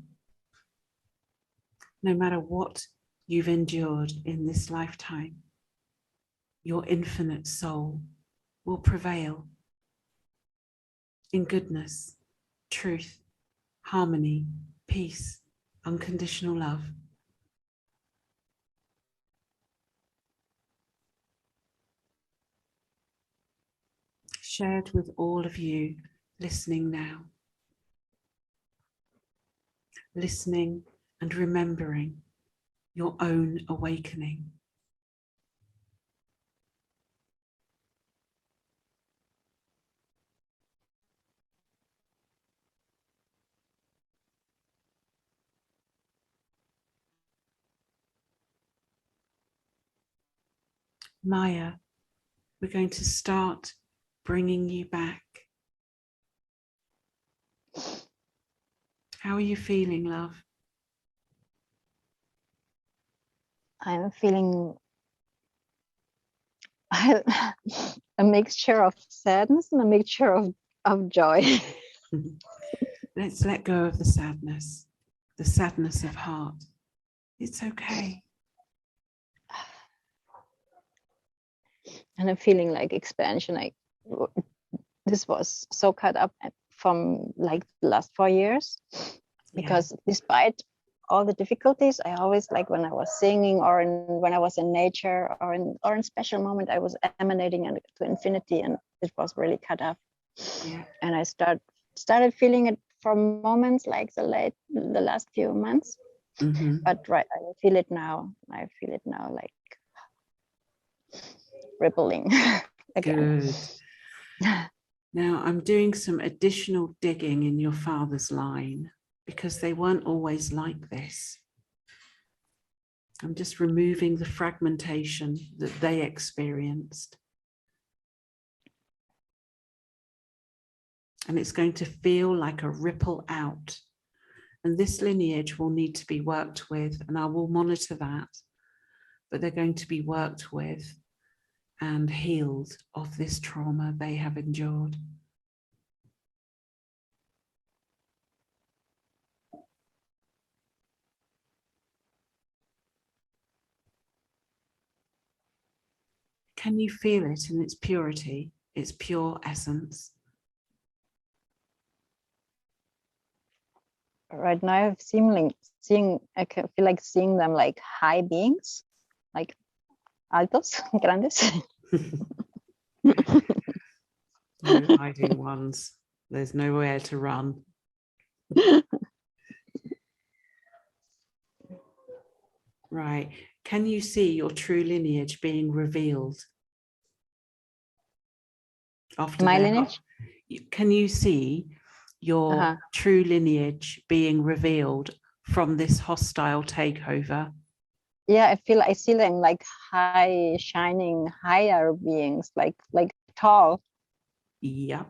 no matter what you've endured in this lifetime, your infinite soul will prevail in goodness, truth, harmony, peace, unconditional love. Shared with all of you listening now. Listening and remembering your own awakening. Maya, we're going to start bringing you back. How are you feeling, love? I'm feeling a mixture of sadness and a mixture of joy. Let's let go of the sadness of heart. It's okay. And I'm feeling like expansion. This was so cut up from like the last 4 years, because despite all the difficulties, I always, like when I was singing or when I was in nature or in special moment, I was emanating to infinity, and it was really cut up. Yeah. And I started feeling it from moments like the last few months. Mm-hmm. But right, I feel it now. I feel it now, like rippling again. Good. Now I'm doing some additional digging in your father's line, because they weren't always like this. I'm just removing the fragmentation that they experienced. And it's going to feel like a ripple out. And this lineage will need to be worked with, and I will monitor that. But they're going to be worked with and healed of this trauma they have endured. Can you feel it in its purity, its pure essence? Right now, I can feel like seeing them like high beings, like altos, grandes. No hiding ones. There's nowhere to run. Right. Can you see your true lineage being revealed? After My lineage? Can you see your true lineage being revealed from this hostile takeover? Yeah, I see them like high, shining, higher beings, like tall. Yep.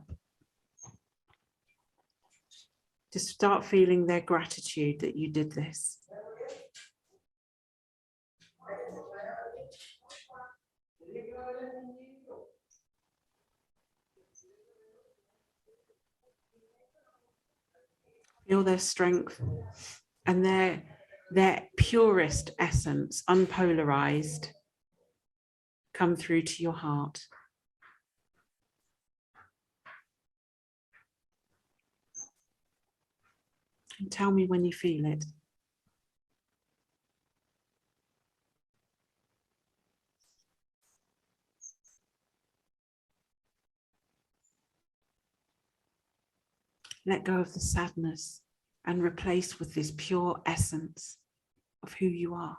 Just start feeling their gratitude that you did this. Feel their strength and their purest essence, unpolarized, come through to your heart. And tell me when you feel it. Let go of the sadness and replace with this pure essence of who you are.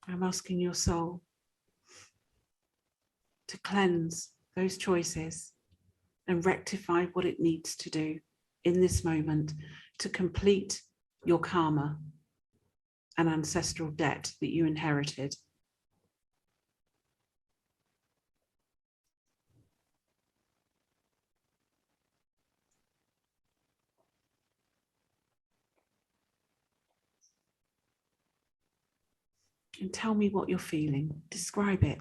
I'm asking your soul to cleanse those choices and rectify what it needs to do in this moment to complete your karma and ancestral debt that you inherited. And tell me what you're feeling. Describe it.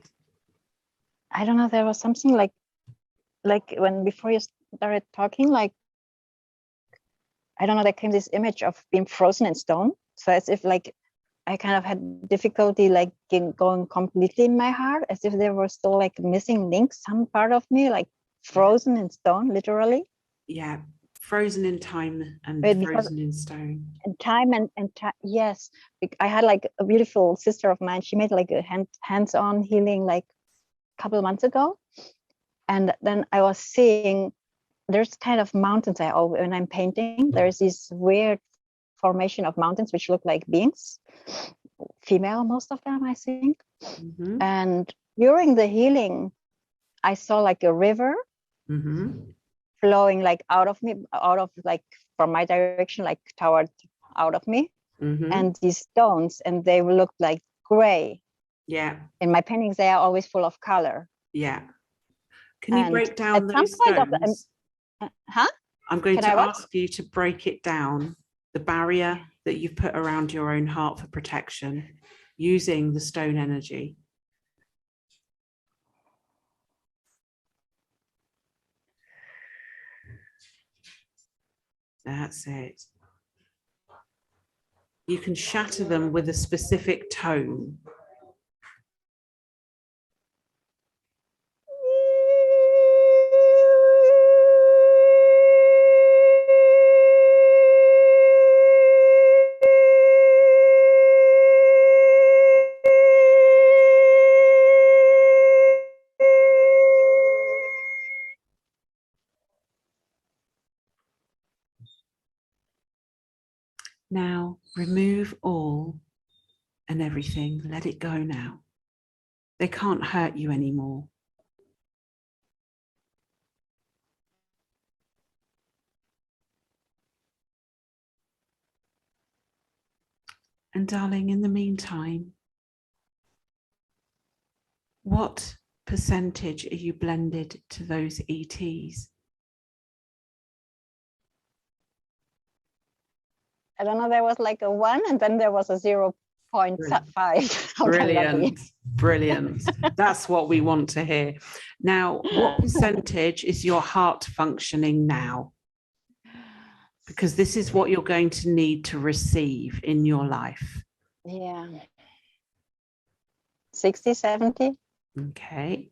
I don't know, there was something like when before you started talking, like, I don't know, there came this image of being frozen in stone. So as if like I kind of had difficulty like going completely in my heart, as if there were still like missing links, some part of me like frozen in stone, literally. Yeah, frozen in time and frozen in stone. And time and yes. I had like a beautiful sister of mine. She made like a hands-on healing like a couple of months ago. And then I was seeing there's kind of mountains when I'm painting, there's this weird formation of mountains which look like beings, female, most of them, I think. Mm-hmm. And during the healing, I saw like a river flowing like out of like from my direction, like toward out of me. And these stones, and they looked like gray. Yeah. In my paintings, they are always full of color. Yeah. Can you break down those stones? I'm going to ask you to break it down, the barrier that you've put around your own heart for protection using the stone energy. That's it. You can shatter them with a specific tone. Now remove all and everything. Let it go now. They can't hurt you anymore. And darling, in the meantime, what percentage are you blended to those ETs? I don't know, there was like a 1 and then there was a 0.5. Brilliant, brilliant. That's what we want to hear. Now, what percentage is your heart functioning now? Because this is what you're going to need to receive in your life. Yeah. 60, 70. Okay.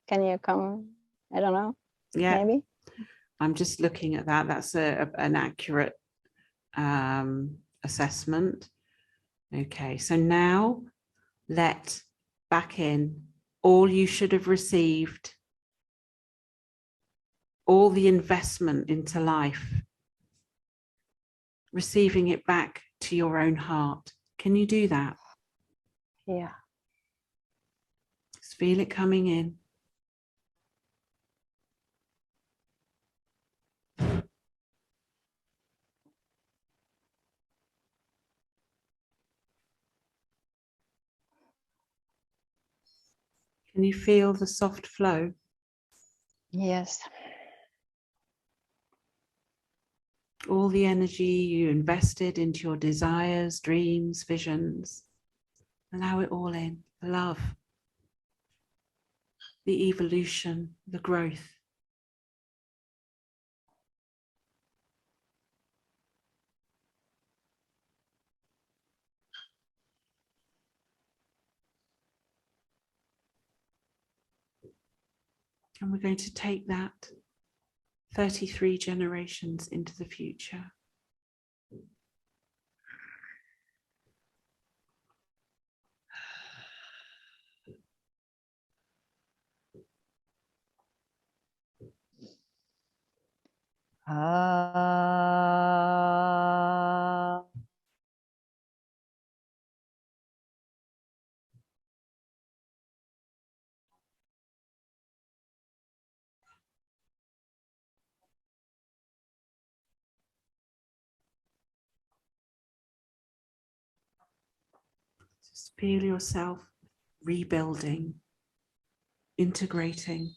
Can you come? I don't know. Yeah. Maybe. I'm just looking at that. That's an accurate assessment. Okay, so now let back in all you should have received, all the investment into life, receiving it back to your own heart. Can you do that? Yeah. Just feel it coming in. Can you feel the soft flow? Yes. All the energy you invested into your desires, dreams, visions. Allow it all in. The love, the evolution, the growth. And we're going to take that 33 generations into the future. Just feel yourself rebuilding, integrating.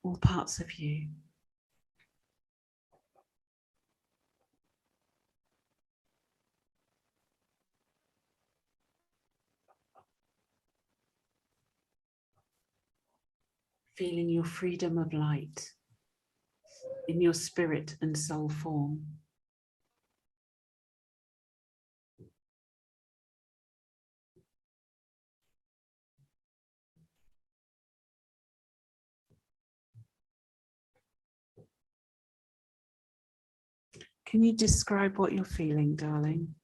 All parts of you. Feeling your freedom of light in your spirit and soul form. Can you describe what you're feeling, darling?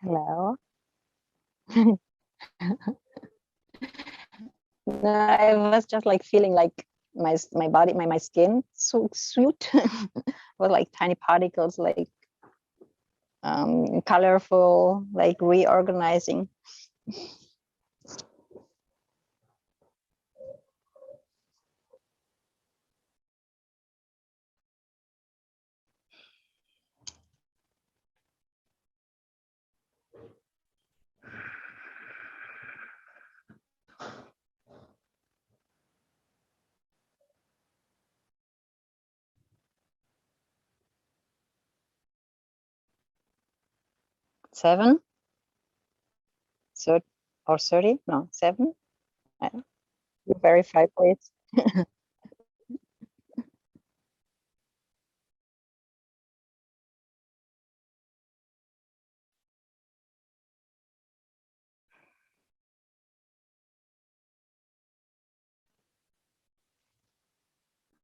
Hello. I was just like feeling like my body, my skin suit was like tiny particles, like colorful, like reorganizing. Seven, or 30? No, 7. You verify, please.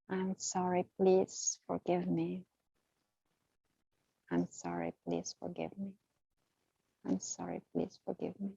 I'm sorry, please forgive me. I'm sorry, please forgive me. I'm sorry, please forgive me.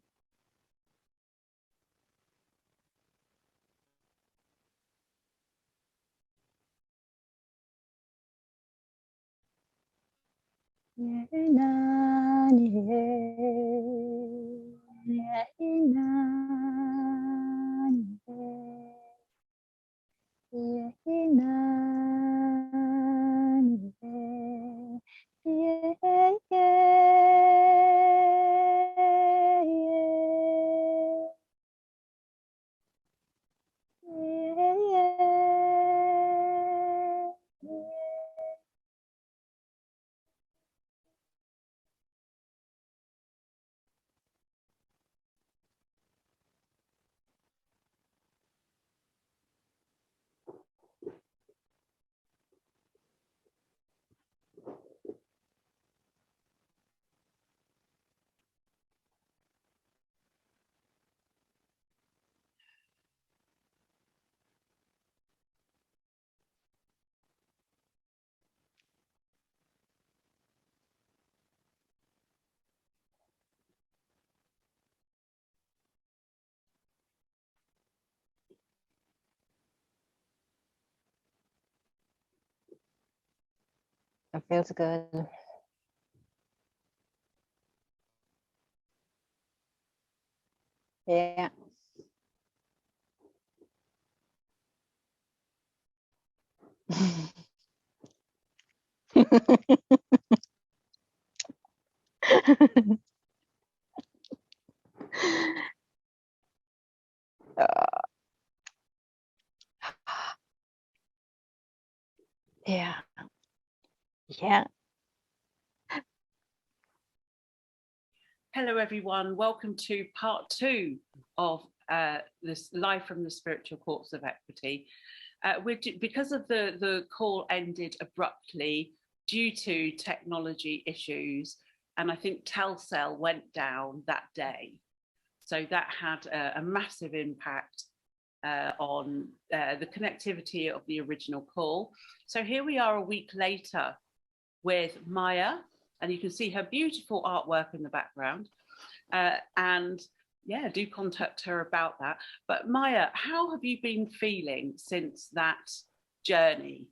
That feels good. Yeah. Yeah. Yeah. Hello, everyone. Welcome to part 2 of this Live from the Spiritual Corpse of Equity. Because of the call ended abruptly due to technology issues, and I think Telcel went down that day. So that had a massive impact on the connectivity of the original call. So here we are a week later with Maya, and you can see her beautiful artwork in the background. And yeah, do contact her about that. But Maya, how have you been feeling since that journey?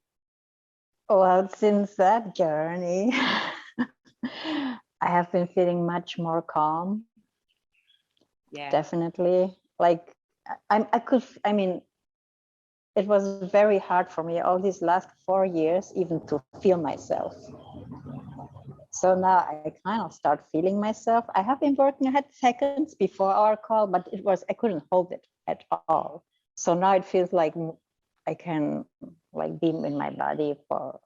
Well, since that journey, I have been feeling much more calm. Yeah, definitely. Like I mean, it was very hard for me all these last 4 years even to feel myself. So now I kind of start feeling myself. I have been working, I had seconds before our call, but I couldn't hold it at all. So now it feels like I can like be in my body for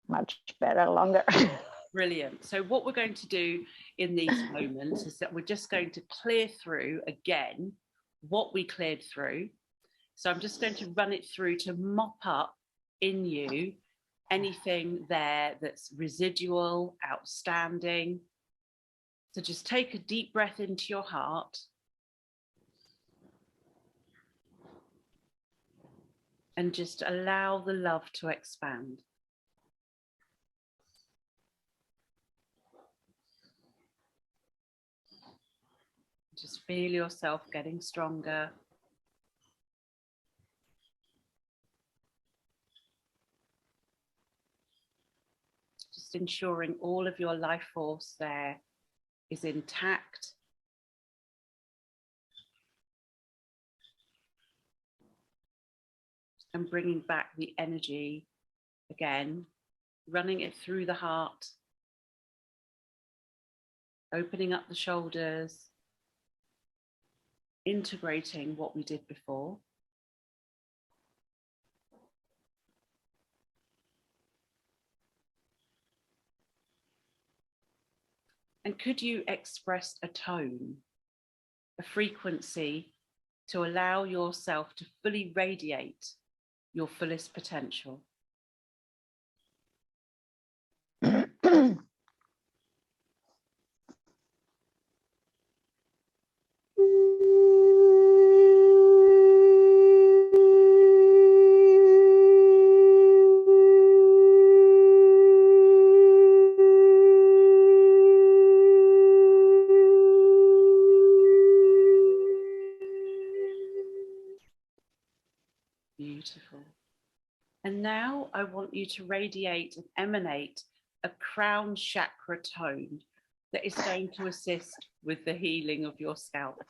much better, longer. brilliant. So what we're going to do in these moments is that we're just going to clear through again what we cleared through. So I'm just going to run it through to mop up in you anything there that's residual, outstanding. So just take a deep breath into your heart. And just allow the love to expand. Just feel yourself getting stronger. Just ensuring all of your life force there is intact. And bringing back the energy again, running it through the heart, opening up the shoulders, integrating what we did before. And could you express a tone, a frequency to allow yourself to fully radiate your fullest potential? Beautiful. And now I want you to radiate and emanate a crown chakra tone that is going to assist with the healing of your scalp.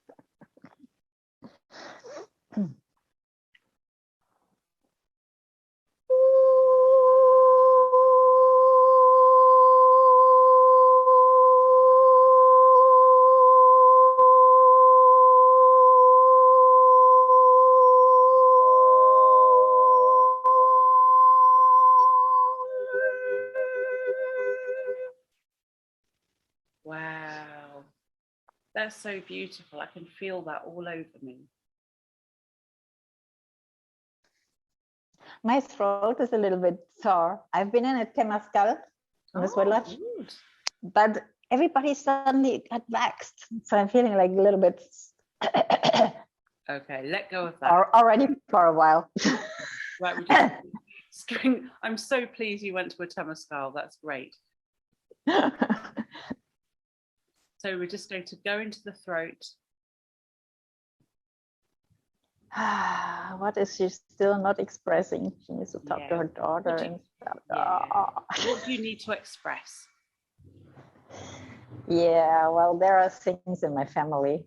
Wow, that's so beautiful. I can feel that all over me. My throat is a little bit sore. I've been in a Temazcal in this village, but everybody suddenly got waxed. So I'm feeling like a little bit. Okay, let go of that. Already for a while. Right, we just string. I'm so pleased you went to a Temazcal. That's great. So we're just going to go into the throat. What is she still not expressing? She needs to talk to her daughter and stuff. What do you need to express? Yeah, well, there are things in my family.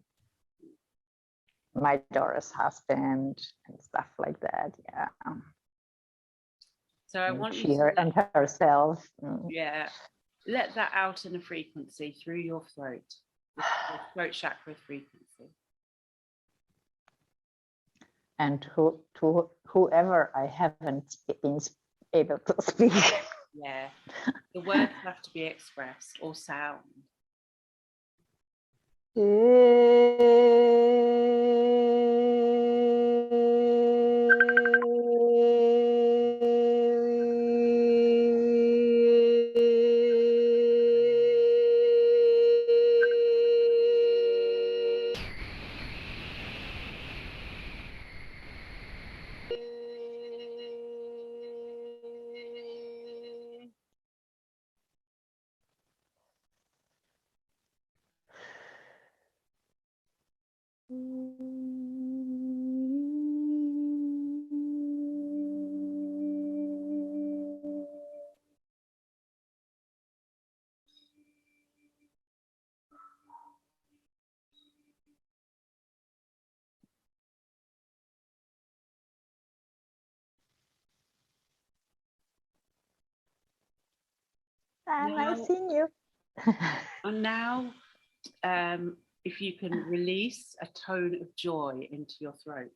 My daughter's husband and stuff like that. Yeah. So I want she you to and herself. Yeah, let that out in a frequency through your throat, your throat chakra frequency. And to whoever I haven't been able to speak Yeah, the words have to be expressed or sound. And I've seen you. And now, if you can release a tone of joy into your throat.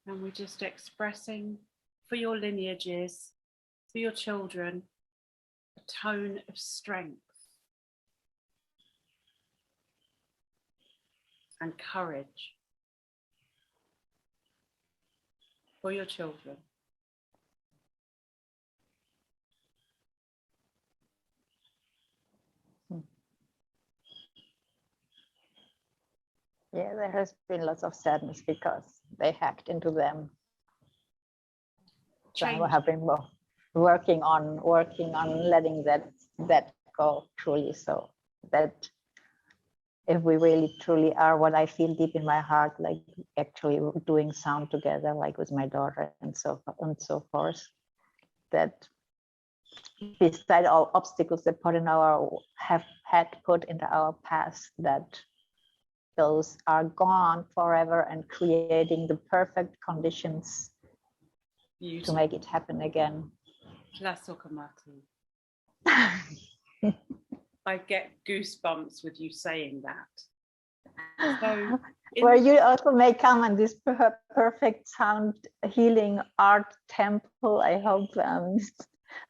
And we're just expressing for your lineages, for your children, a tone of strength and courage for your children. Yeah, there has been lots of sadness because they hacked into them. So I have been working on letting that go truly, so that if we really truly are what I feel deep in my heart, like actually doing sound together, like with my daughter and so forth, that beside all obstacles that have had put into our past, that those are gone forever and creating the perfect conditions to make it happen again. I get goosebumps with you saying that. So where you also may come on this perfect sound healing art temple. I hope to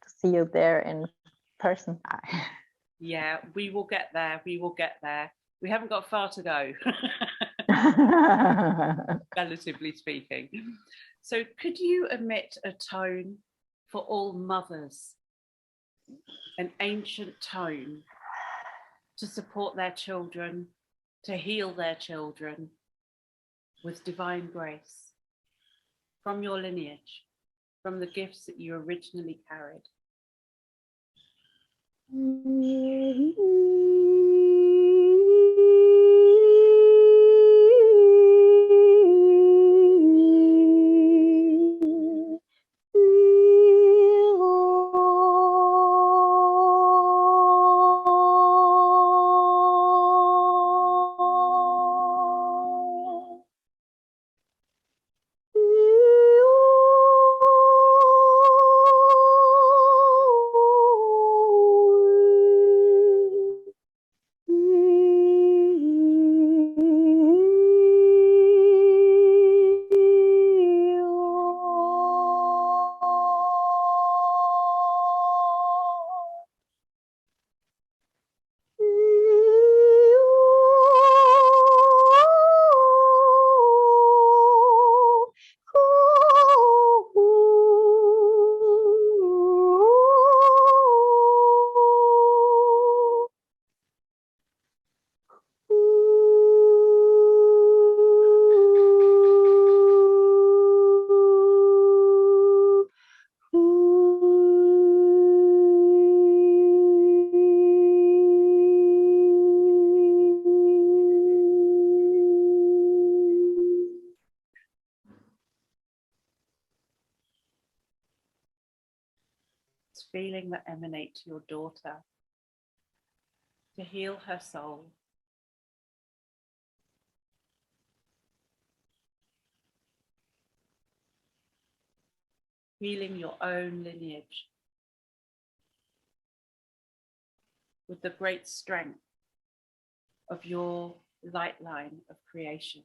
see you there in person. Yeah, we will get there. We will get there. We haven't got far to go, relatively speaking. So could you emit a tone for all mothers, an ancient tone to support their children, to heal their children with divine grace from your lineage, from the gifts that you originally carried? feeling that emanate to your daughter to heal her soul. Healing your own lineage with the great strength of your light line of creation.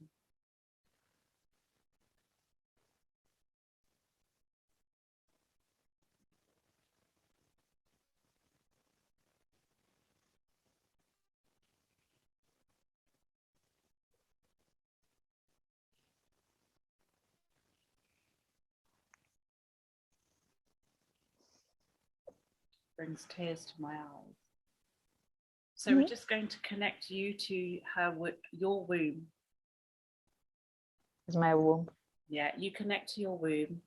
Brings tears to my eyes. So we're just going to connect you to your womb. It's my womb. Yeah, you connect to your womb.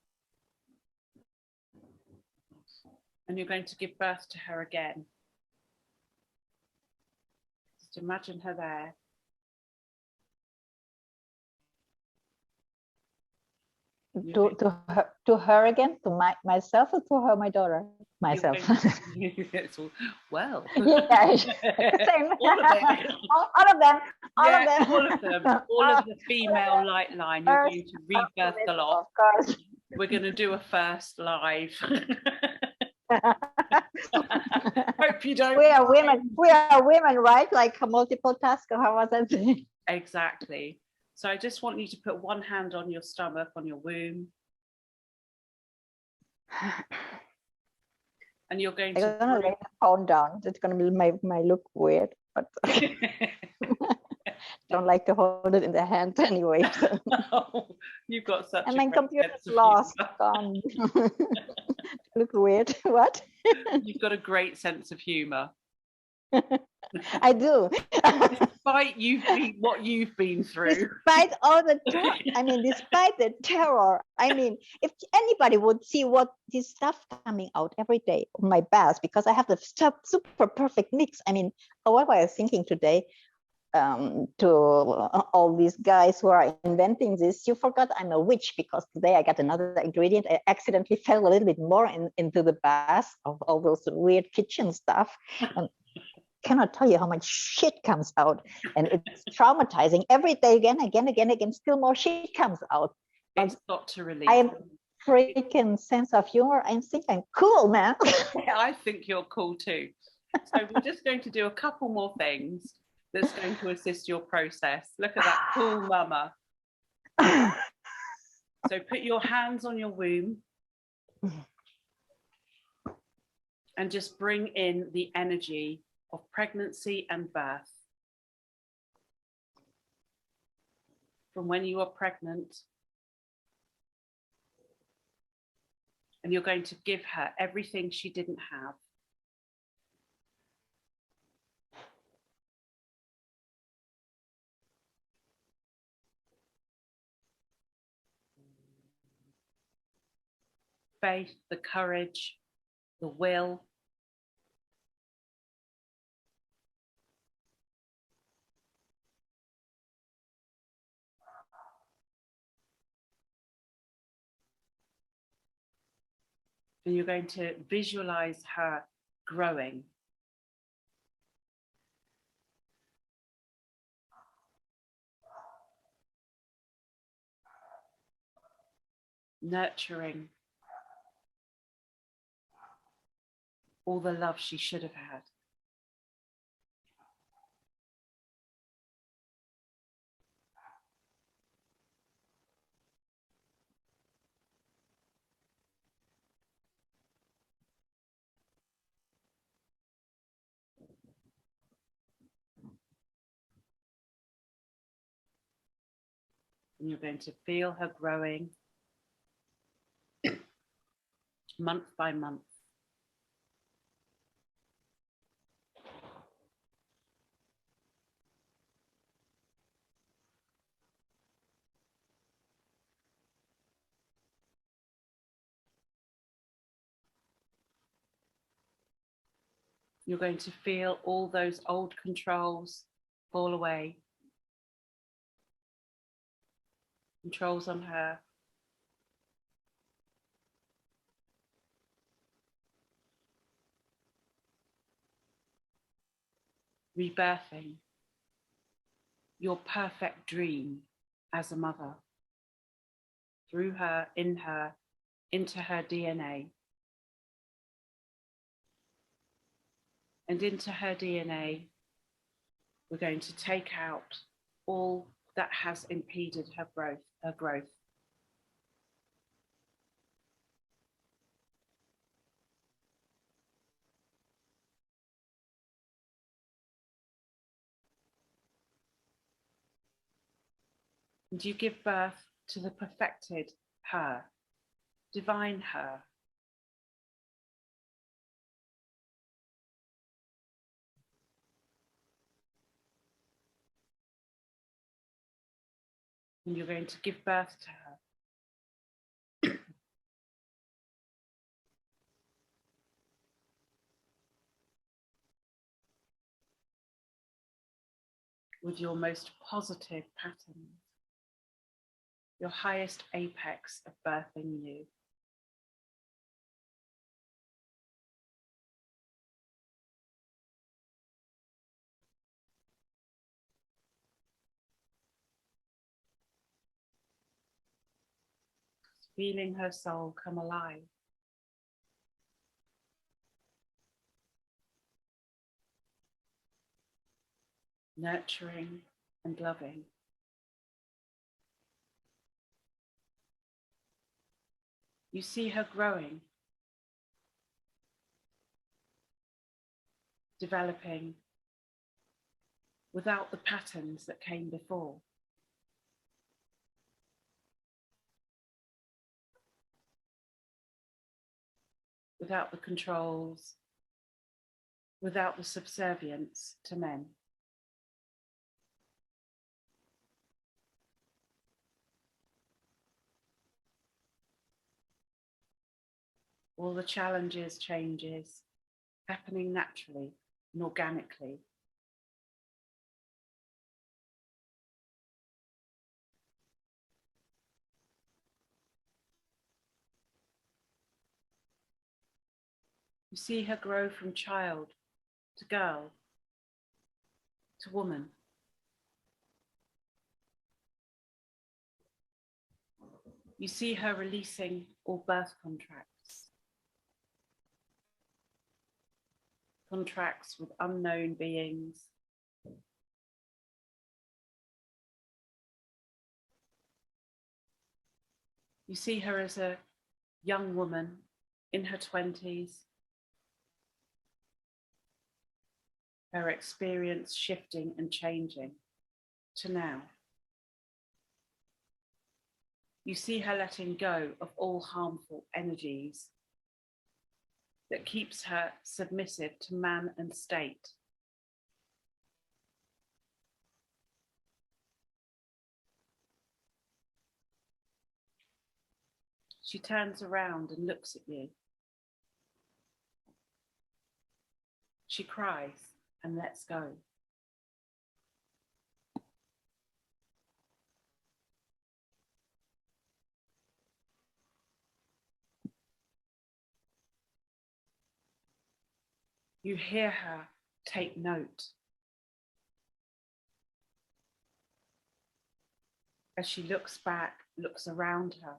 And you're going to give birth to her again. Just imagine her there. To her again, to myself, or to her, my daughter? Myself. Well, yeah, same. all of them. All of the female light line. You're going to rebirth a lot. Of course. We're going to do a first live. Hope you don't. We are women. We are women, right? Like a multiple task. Or how was that? Exactly. So I just want you to put one hand on your stomach, on your womb. And you're going to... I'm going to lay the phone down. It's going to be my look weird, but don't like to hold it in the hand anyway. So. Oh, you've got such and my computer's lost. Look weird. What? You've got a great sense of humor. I do. Despite what you've been through. Despite all the despite the terror. I mean, if anybody would see what this stuff coming out every day on my bath, because I have the super perfect mix. I mean, what was I thinking today? To all these guys who are inventing this, you forgot I'm a witch, because today I got another ingredient. I accidentally fell a little bit more into the bath of all those weird kitchen stuff. And cannot tell you how much shit comes out, and it's traumatizing. Every day, again, still more shit comes out. It's got to release. I have freaking sense of humor. I think I'm cool, man. Yeah, I think you're cool too. So we're just going to do a couple more things that's going to assist your process. Look at that cool mama. So put your hands on your womb and just bring in the energy of pregnancy and birth. From when you were pregnant. And you're going to give her everything she didn't have. Faith, the courage, the will. And you're going to visualize her growing. Nurturing all the love she should have had. And you're going to feel her growing month by month. You're going to feel all those old controls fall away. Controls on her. rebirthing your perfect dream as a mother through her, in her, into her DNA. And into her DNA, we're going to take out all that has impeded her growth. And you give birth to the perfected her, divine her. And you're going to give birth to her. With your most positive patterns, your highest apex of birthing you. Feeling her soul come alive. Nurturing and loving. You see her growing, developing without the patterns that came before. Without the controls, without the subservience to men. All the challenges, changes, happening naturally and organically. You see her grow from child to girl to woman. You see her releasing all birth contracts. Contracts with unknown beings. You see her as a young woman in her 20s, her experience shifting and changing to now. You see her letting go of all harmful energies that keeps her submissive to man and state. She turns around and looks at you. She cries and lets go. You hear her take note as she looks back, looks around her,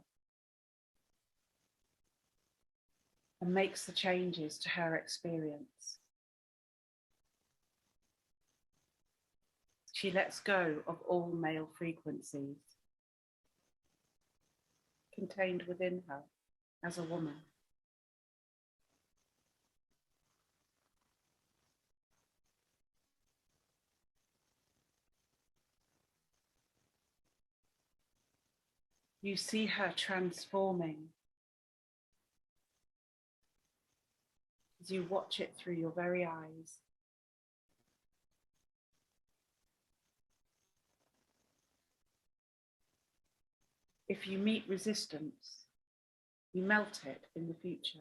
and makes the changes to her experience. She lets go of all male frequencies contained within her as a woman. You see her transforming as you watch it through your very eyes. If you meet resistance, you melt it in the future.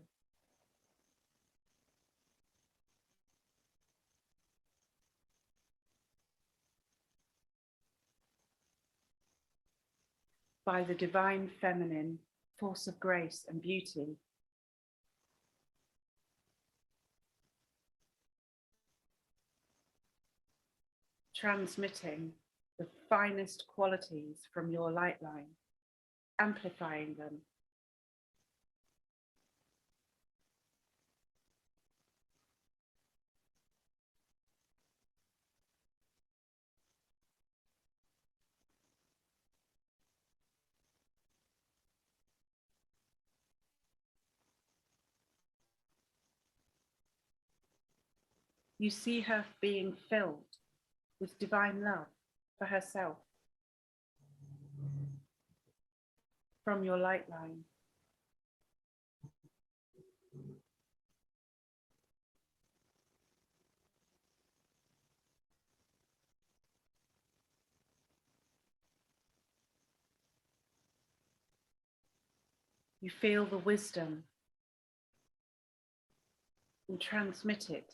By the divine feminine force of grace and beauty, transmitting the finest qualities from your light line, amplifying them. You see her being filled with divine love for herself from your light line. You feel the wisdom and transmit it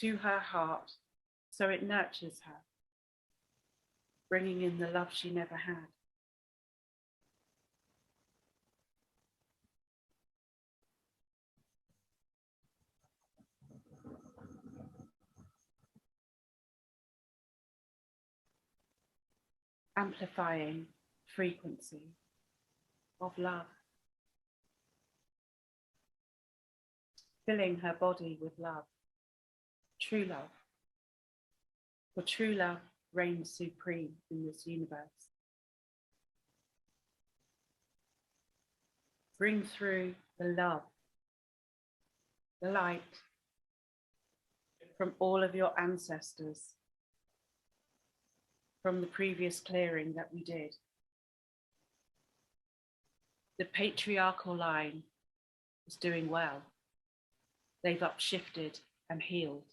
to her heart so it nurtures her, bringing in the love she never had. Amplifying frequency of love, filling her body with love, true love. For true love reigns supreme in this universe. Bring through the love, the light from all of your ancestors, from the previous clearing that we did. The patriarchal line is doing well. They've upshifted and healed.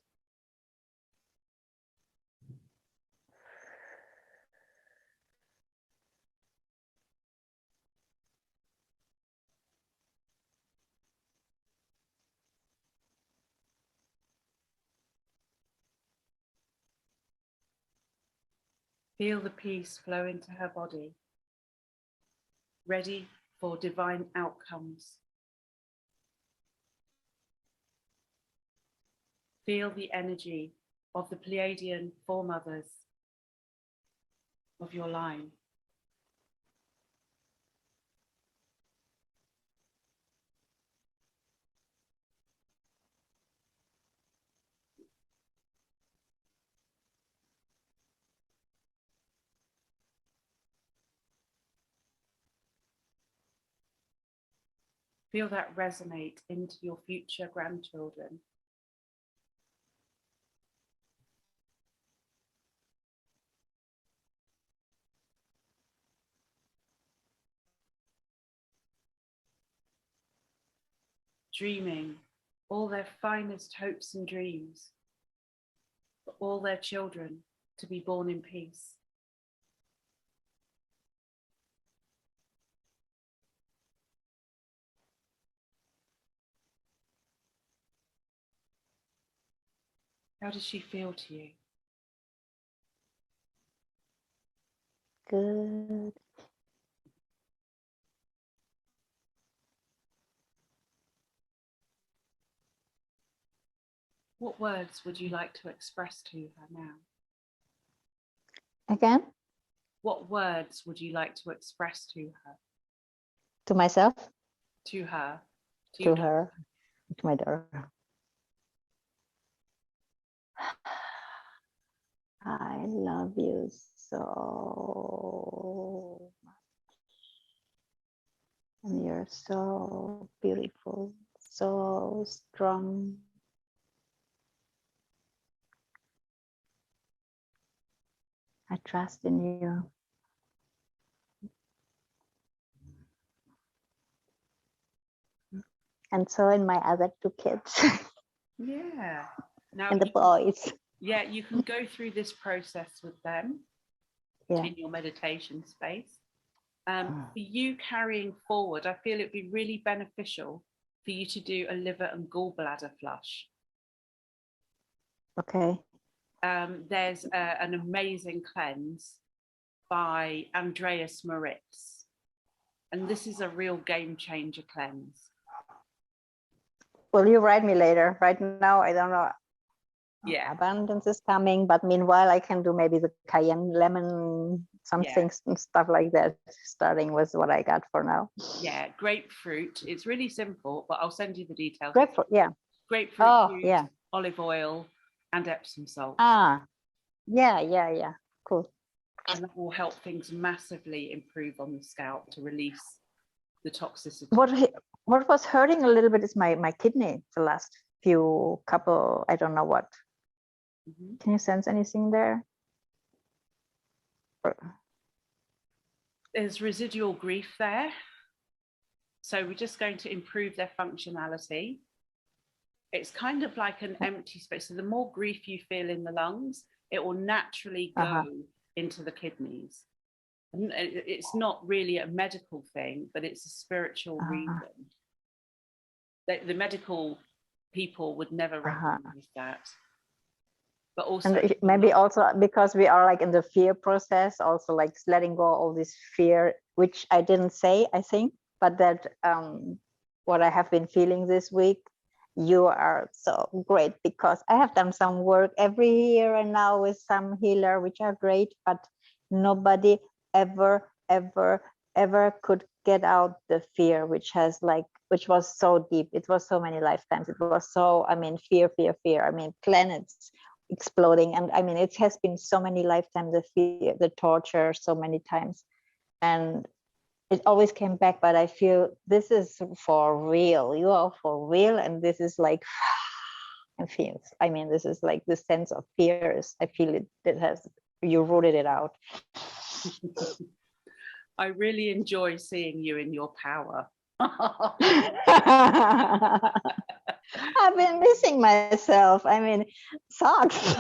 Feel the peace flow into her body, ready for divine outcomes. Feel the energy of the Pleiadian foremothers of your line. Feel that resonate into your future grandchildren. Dreaming all their finest hopes and dreams for all their children to be born in peace. How does she feel to you? Good. What words would you like to express to her now? Again? What words would you like to express to her? To myself? To her. To her. To my daughter. I love you so much. And you're so beautiful, so strong. I trust in you. And so in my other two kids. Yeah. Now And the boys. Yeah, you can go through this process with them in your meditation space. For you carrying forward, I feel it'd be really beneficial for you to do a liver and gallbladder flush. Okay. There's an amazing cleanse by Andreas Moritz. And this is a real game changer cleanse. Will you write me later? Right now, I don't know. Yeah. Abundance is coming, but meanwhile I can do maybe the cayenne lemon, some things and stuff like that, starting with what I got for now. Yeah, grapefruit. It's really simple, but I'll send you the details. Grapefruit, yeah. Grapefruit juice, olive oil, and Epsom salt. Yeah. Cool. And that will help things massively improve on the scalp to release the toxicity. What was hurting a little bit is my kidney the last few couple, I don't know what. Can you sense anything there? There's residual grief there. So we're just going to improve their functionality. It's kind of like an empty space. So the more grief you feel in the lungs, it will naturally go into the kidneys. And it's not really a medical thing, but it's a spiritual reason. The medical people would never recognize that. But also, and maybe also because we are like in the fear process, also like letting go all this fear, which I didn't say, I think, but that what I have been feeling this week, you are so great, because I have done some work every year and now with some healer, which are great, but nobody ever could get out the fear, which was so deep. It was so many lifetimes. It was so, I mean, fear. I mean, planets exploding. And I mean, it has been so many lifetimes, the fear, the torture, so many times. And it always came back, but I feel this is for real. You are for real. And this is like, I mean, this is like the sense of fears. I feel you rooted it out. I really enjoy seeing you in your power. I've been missing myself. I mean, sucks.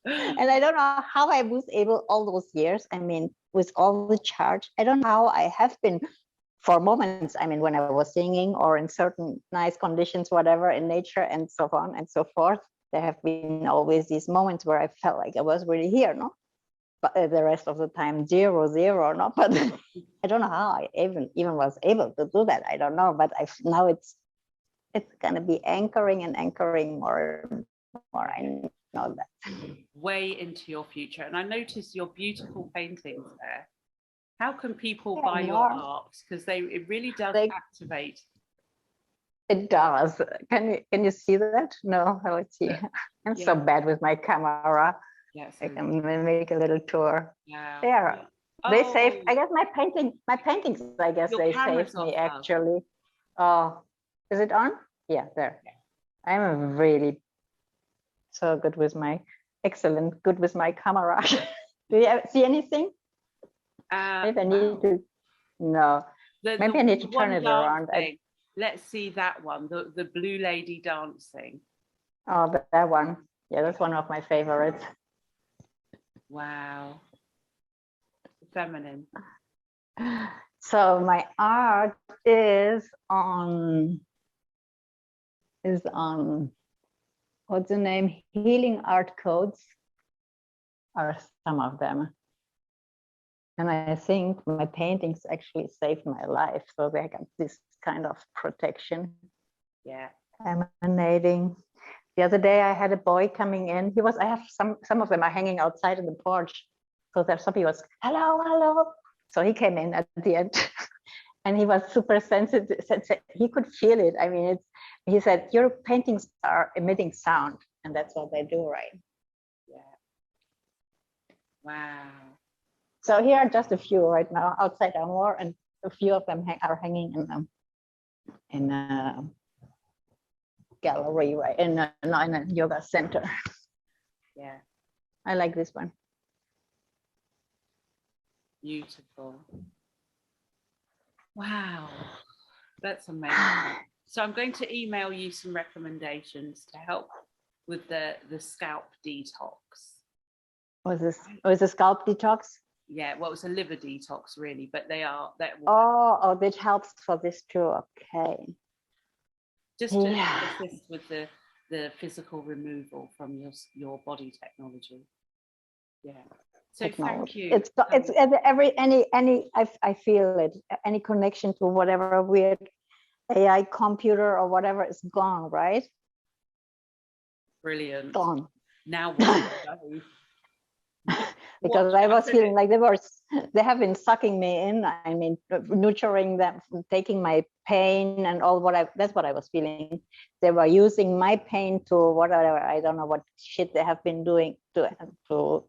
And I don't know how I was able all those years. I mean, with all the charge, I don't know how I have been for moments. I mean, when I was singing or in certain nice conditions, whatever, in nature and so on and so forth, there have been always these moments where I felt like I was really here, no? But the rest of the time, zero, no? But I don't know how I even was able to do that. I don't know, but now it's gonna be anchoring more. I know that. Way into your future. And I noticed your beautiful paintings there. How can people buy your art? Because it really does activate. It does. Can you see that? No, let's see. I'm so bad with my camera. Yes, I can make a little tour. Yeah. There. They saved, I guess my paintings, I guess they saved me actually. Oh, is it on? Yeah, there. Yeah. I'm really so good with my camera. Do you see anything? Maybe I need to, no. Maybe I need to turn it around. Let's see that one, the blue lady dancing. Oh, that one. Yeah, that's one of my favorites. Wow. Feminine. So my art is on what's the name? Healing Art Codes are some of them. And I think my paintings actually saved my life. So they got this kind of protection. Yeah. Emanating. The other day I had a boy coming in. I have some of them are hanging outside in the porch. So there's somebody was, hello. So he came in at the end and he was super sensitive. He could feel it. I mean, he said, your paintings are emitting sound, and that's what they do, right? Yeah. Wow. So here are just a few right now. Outside are more, and a few of them are hanging in a gallery, right? In a yoga center. Yeah. I like this one. Beautiful. Wow. That's amazing. So I'm going to email you some recommendations to help with the scalp detox. Was a scalp detox? Yeah, well, it's a liver detox really, but oh, that helps for this too. Okay. Just to assist with the physical removal from your body technology. Yeah. So technology. Thank you. It's I feel it. Any connection to whatever weird AI computer or whatever is gone, right? Brilliant. Gone. Now what? Because I was feeling like they have been sucking me in. I mean, nurturing them, taking my pain and all that's what I was feeling. They were using my pain to whatever, I don't know what shit they have been doing to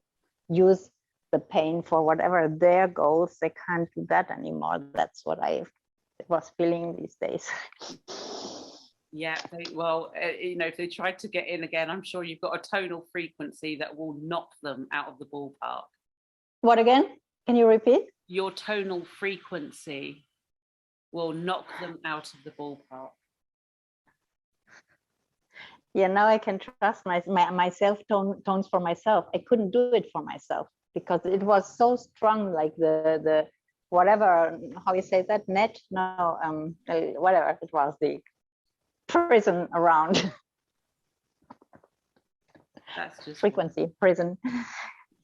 use the pain for whatever their goals. They can't do that anymore. That's what I was feeling these days. Yeah, well, you know, if they tried to get in again, I'm sure you've got a tonal frequency that will knock them out of the ballpark. What again? Can you repeat? Your tonal frequency will knock them out of the ballpark. Yeah, now I can trust my self-tones for myself. I couldn't do it for myself because it was so strong, like the whatever, how you say that, net? No, whatever it was, the prison around. That's just frequency, prison.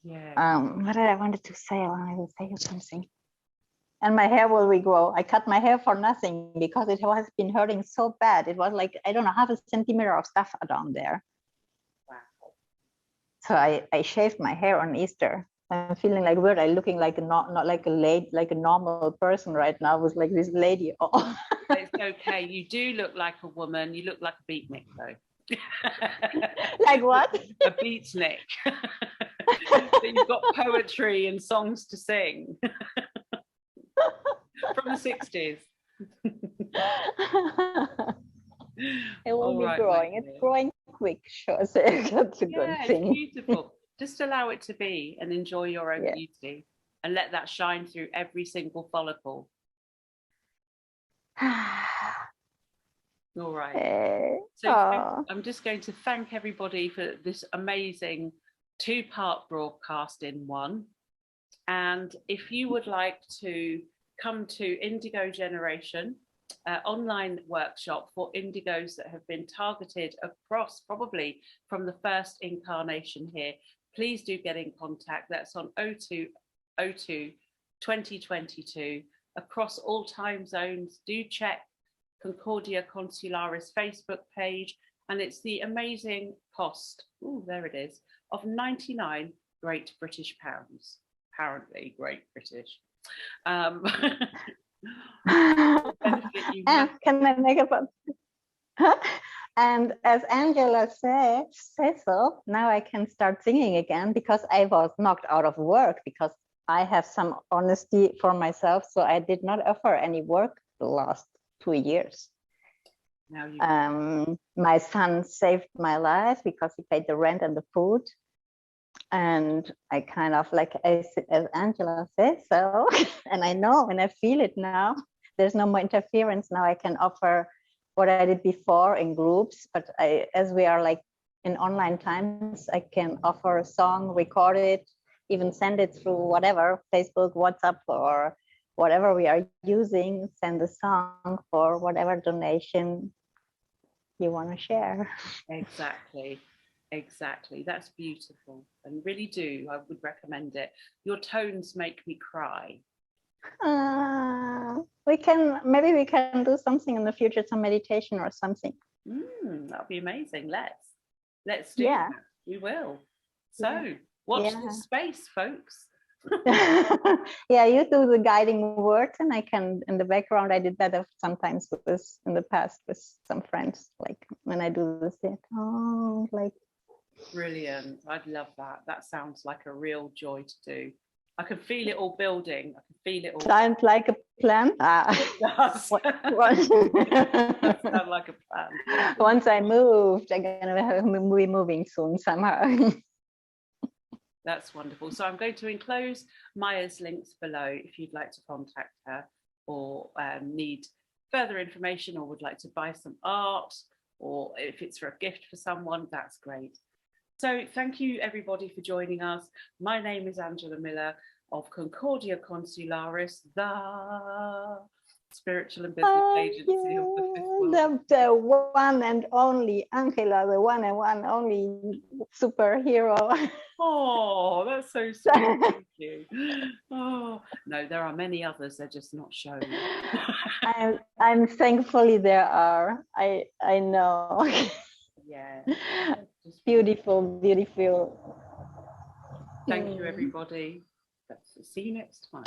Yeah. What did I wanted to say? I will say something. And my hair will regrow. I cut my hair for nothing because it has been hurting so bad. It was like, I don't know, half a centimeter of stuff down there. Wow. So I shaved my hair on Easter. I'm feeling like weird. I'm looking like not like a lady, like a normal person right now with like this lady. Oh. It's okay. You do look like a woman. You look like a beatnik though. Like what? A beatnik. So you've got poetry and songs to sing. From the 60s. It will be growing. It's growing quick, sure. So that's a good thing. It's beautiful. Just allow it to be and enjoy your own beauty and let that shine through every single follicle. All right. So I'm just going to thank everybody for this amazing 2-part broadcast in one. And if you would like to come to Indigo Generation, online workshop for indigos that have been targeted across, probably from the first incarnation here, please do get in contact. That's on 02/02/2022 across all time zones. Do check Concordia Consularis Facebook page, and it's the amazing cost, there it is, of 99 Great British pounds. Apparently Great British. And can I make a and as Angela says so, now I can start singing again because I was knocked out of work because I have some honesty for myself. So I did not offer any work the last 2 years. Now my son saved my life because he paid the rent and the food. And I kind of like, as Angela says so, and I know and I feel it now, there's no more interference. Now I can offer what I did before in groups, but as we are like in online times, I can offer a song, record it, even send it through whatever, Facebook, WhatsApp, or whatever we are using, send the song for whatever donation you want to share. Exactly. That's beautiful, and really do. I would recommend it. Your tones make me cry. Maybe we can do something in the future, some meditation or something. That'd be amazing. Let's do that. We will. So watch this space, folks. Yeah, you do the guiding words, and I can in the background. I did that sometimes with this in the past with some friends, like when I do this. Like brilliant. I'd love that. That sounds like a real joy to do. I can feel it all building. I can feel it all. Sounds like a plan. It does. That sounds like a plan. Once I moved, I'm gonna be moving soon somehow. That's wonderful. So I'm going to enclose Maya's links below if you'd like to contact her or need further information or would like to buy some art, or if it's for a gift for someone, that's great. So thank you everybody for joining us. My name is Angela Miller of Concordia Consularis, the spiritual and business agency of the Fifth World. The one and only Angela, the one and only superhero. Oh, that's so sweet. Thank you. Oh no, there are many others. They're just not shown. I'm thankfully there are. I know. Yeah. Beautiful, beautiful. Thank you, everybody. See you next time.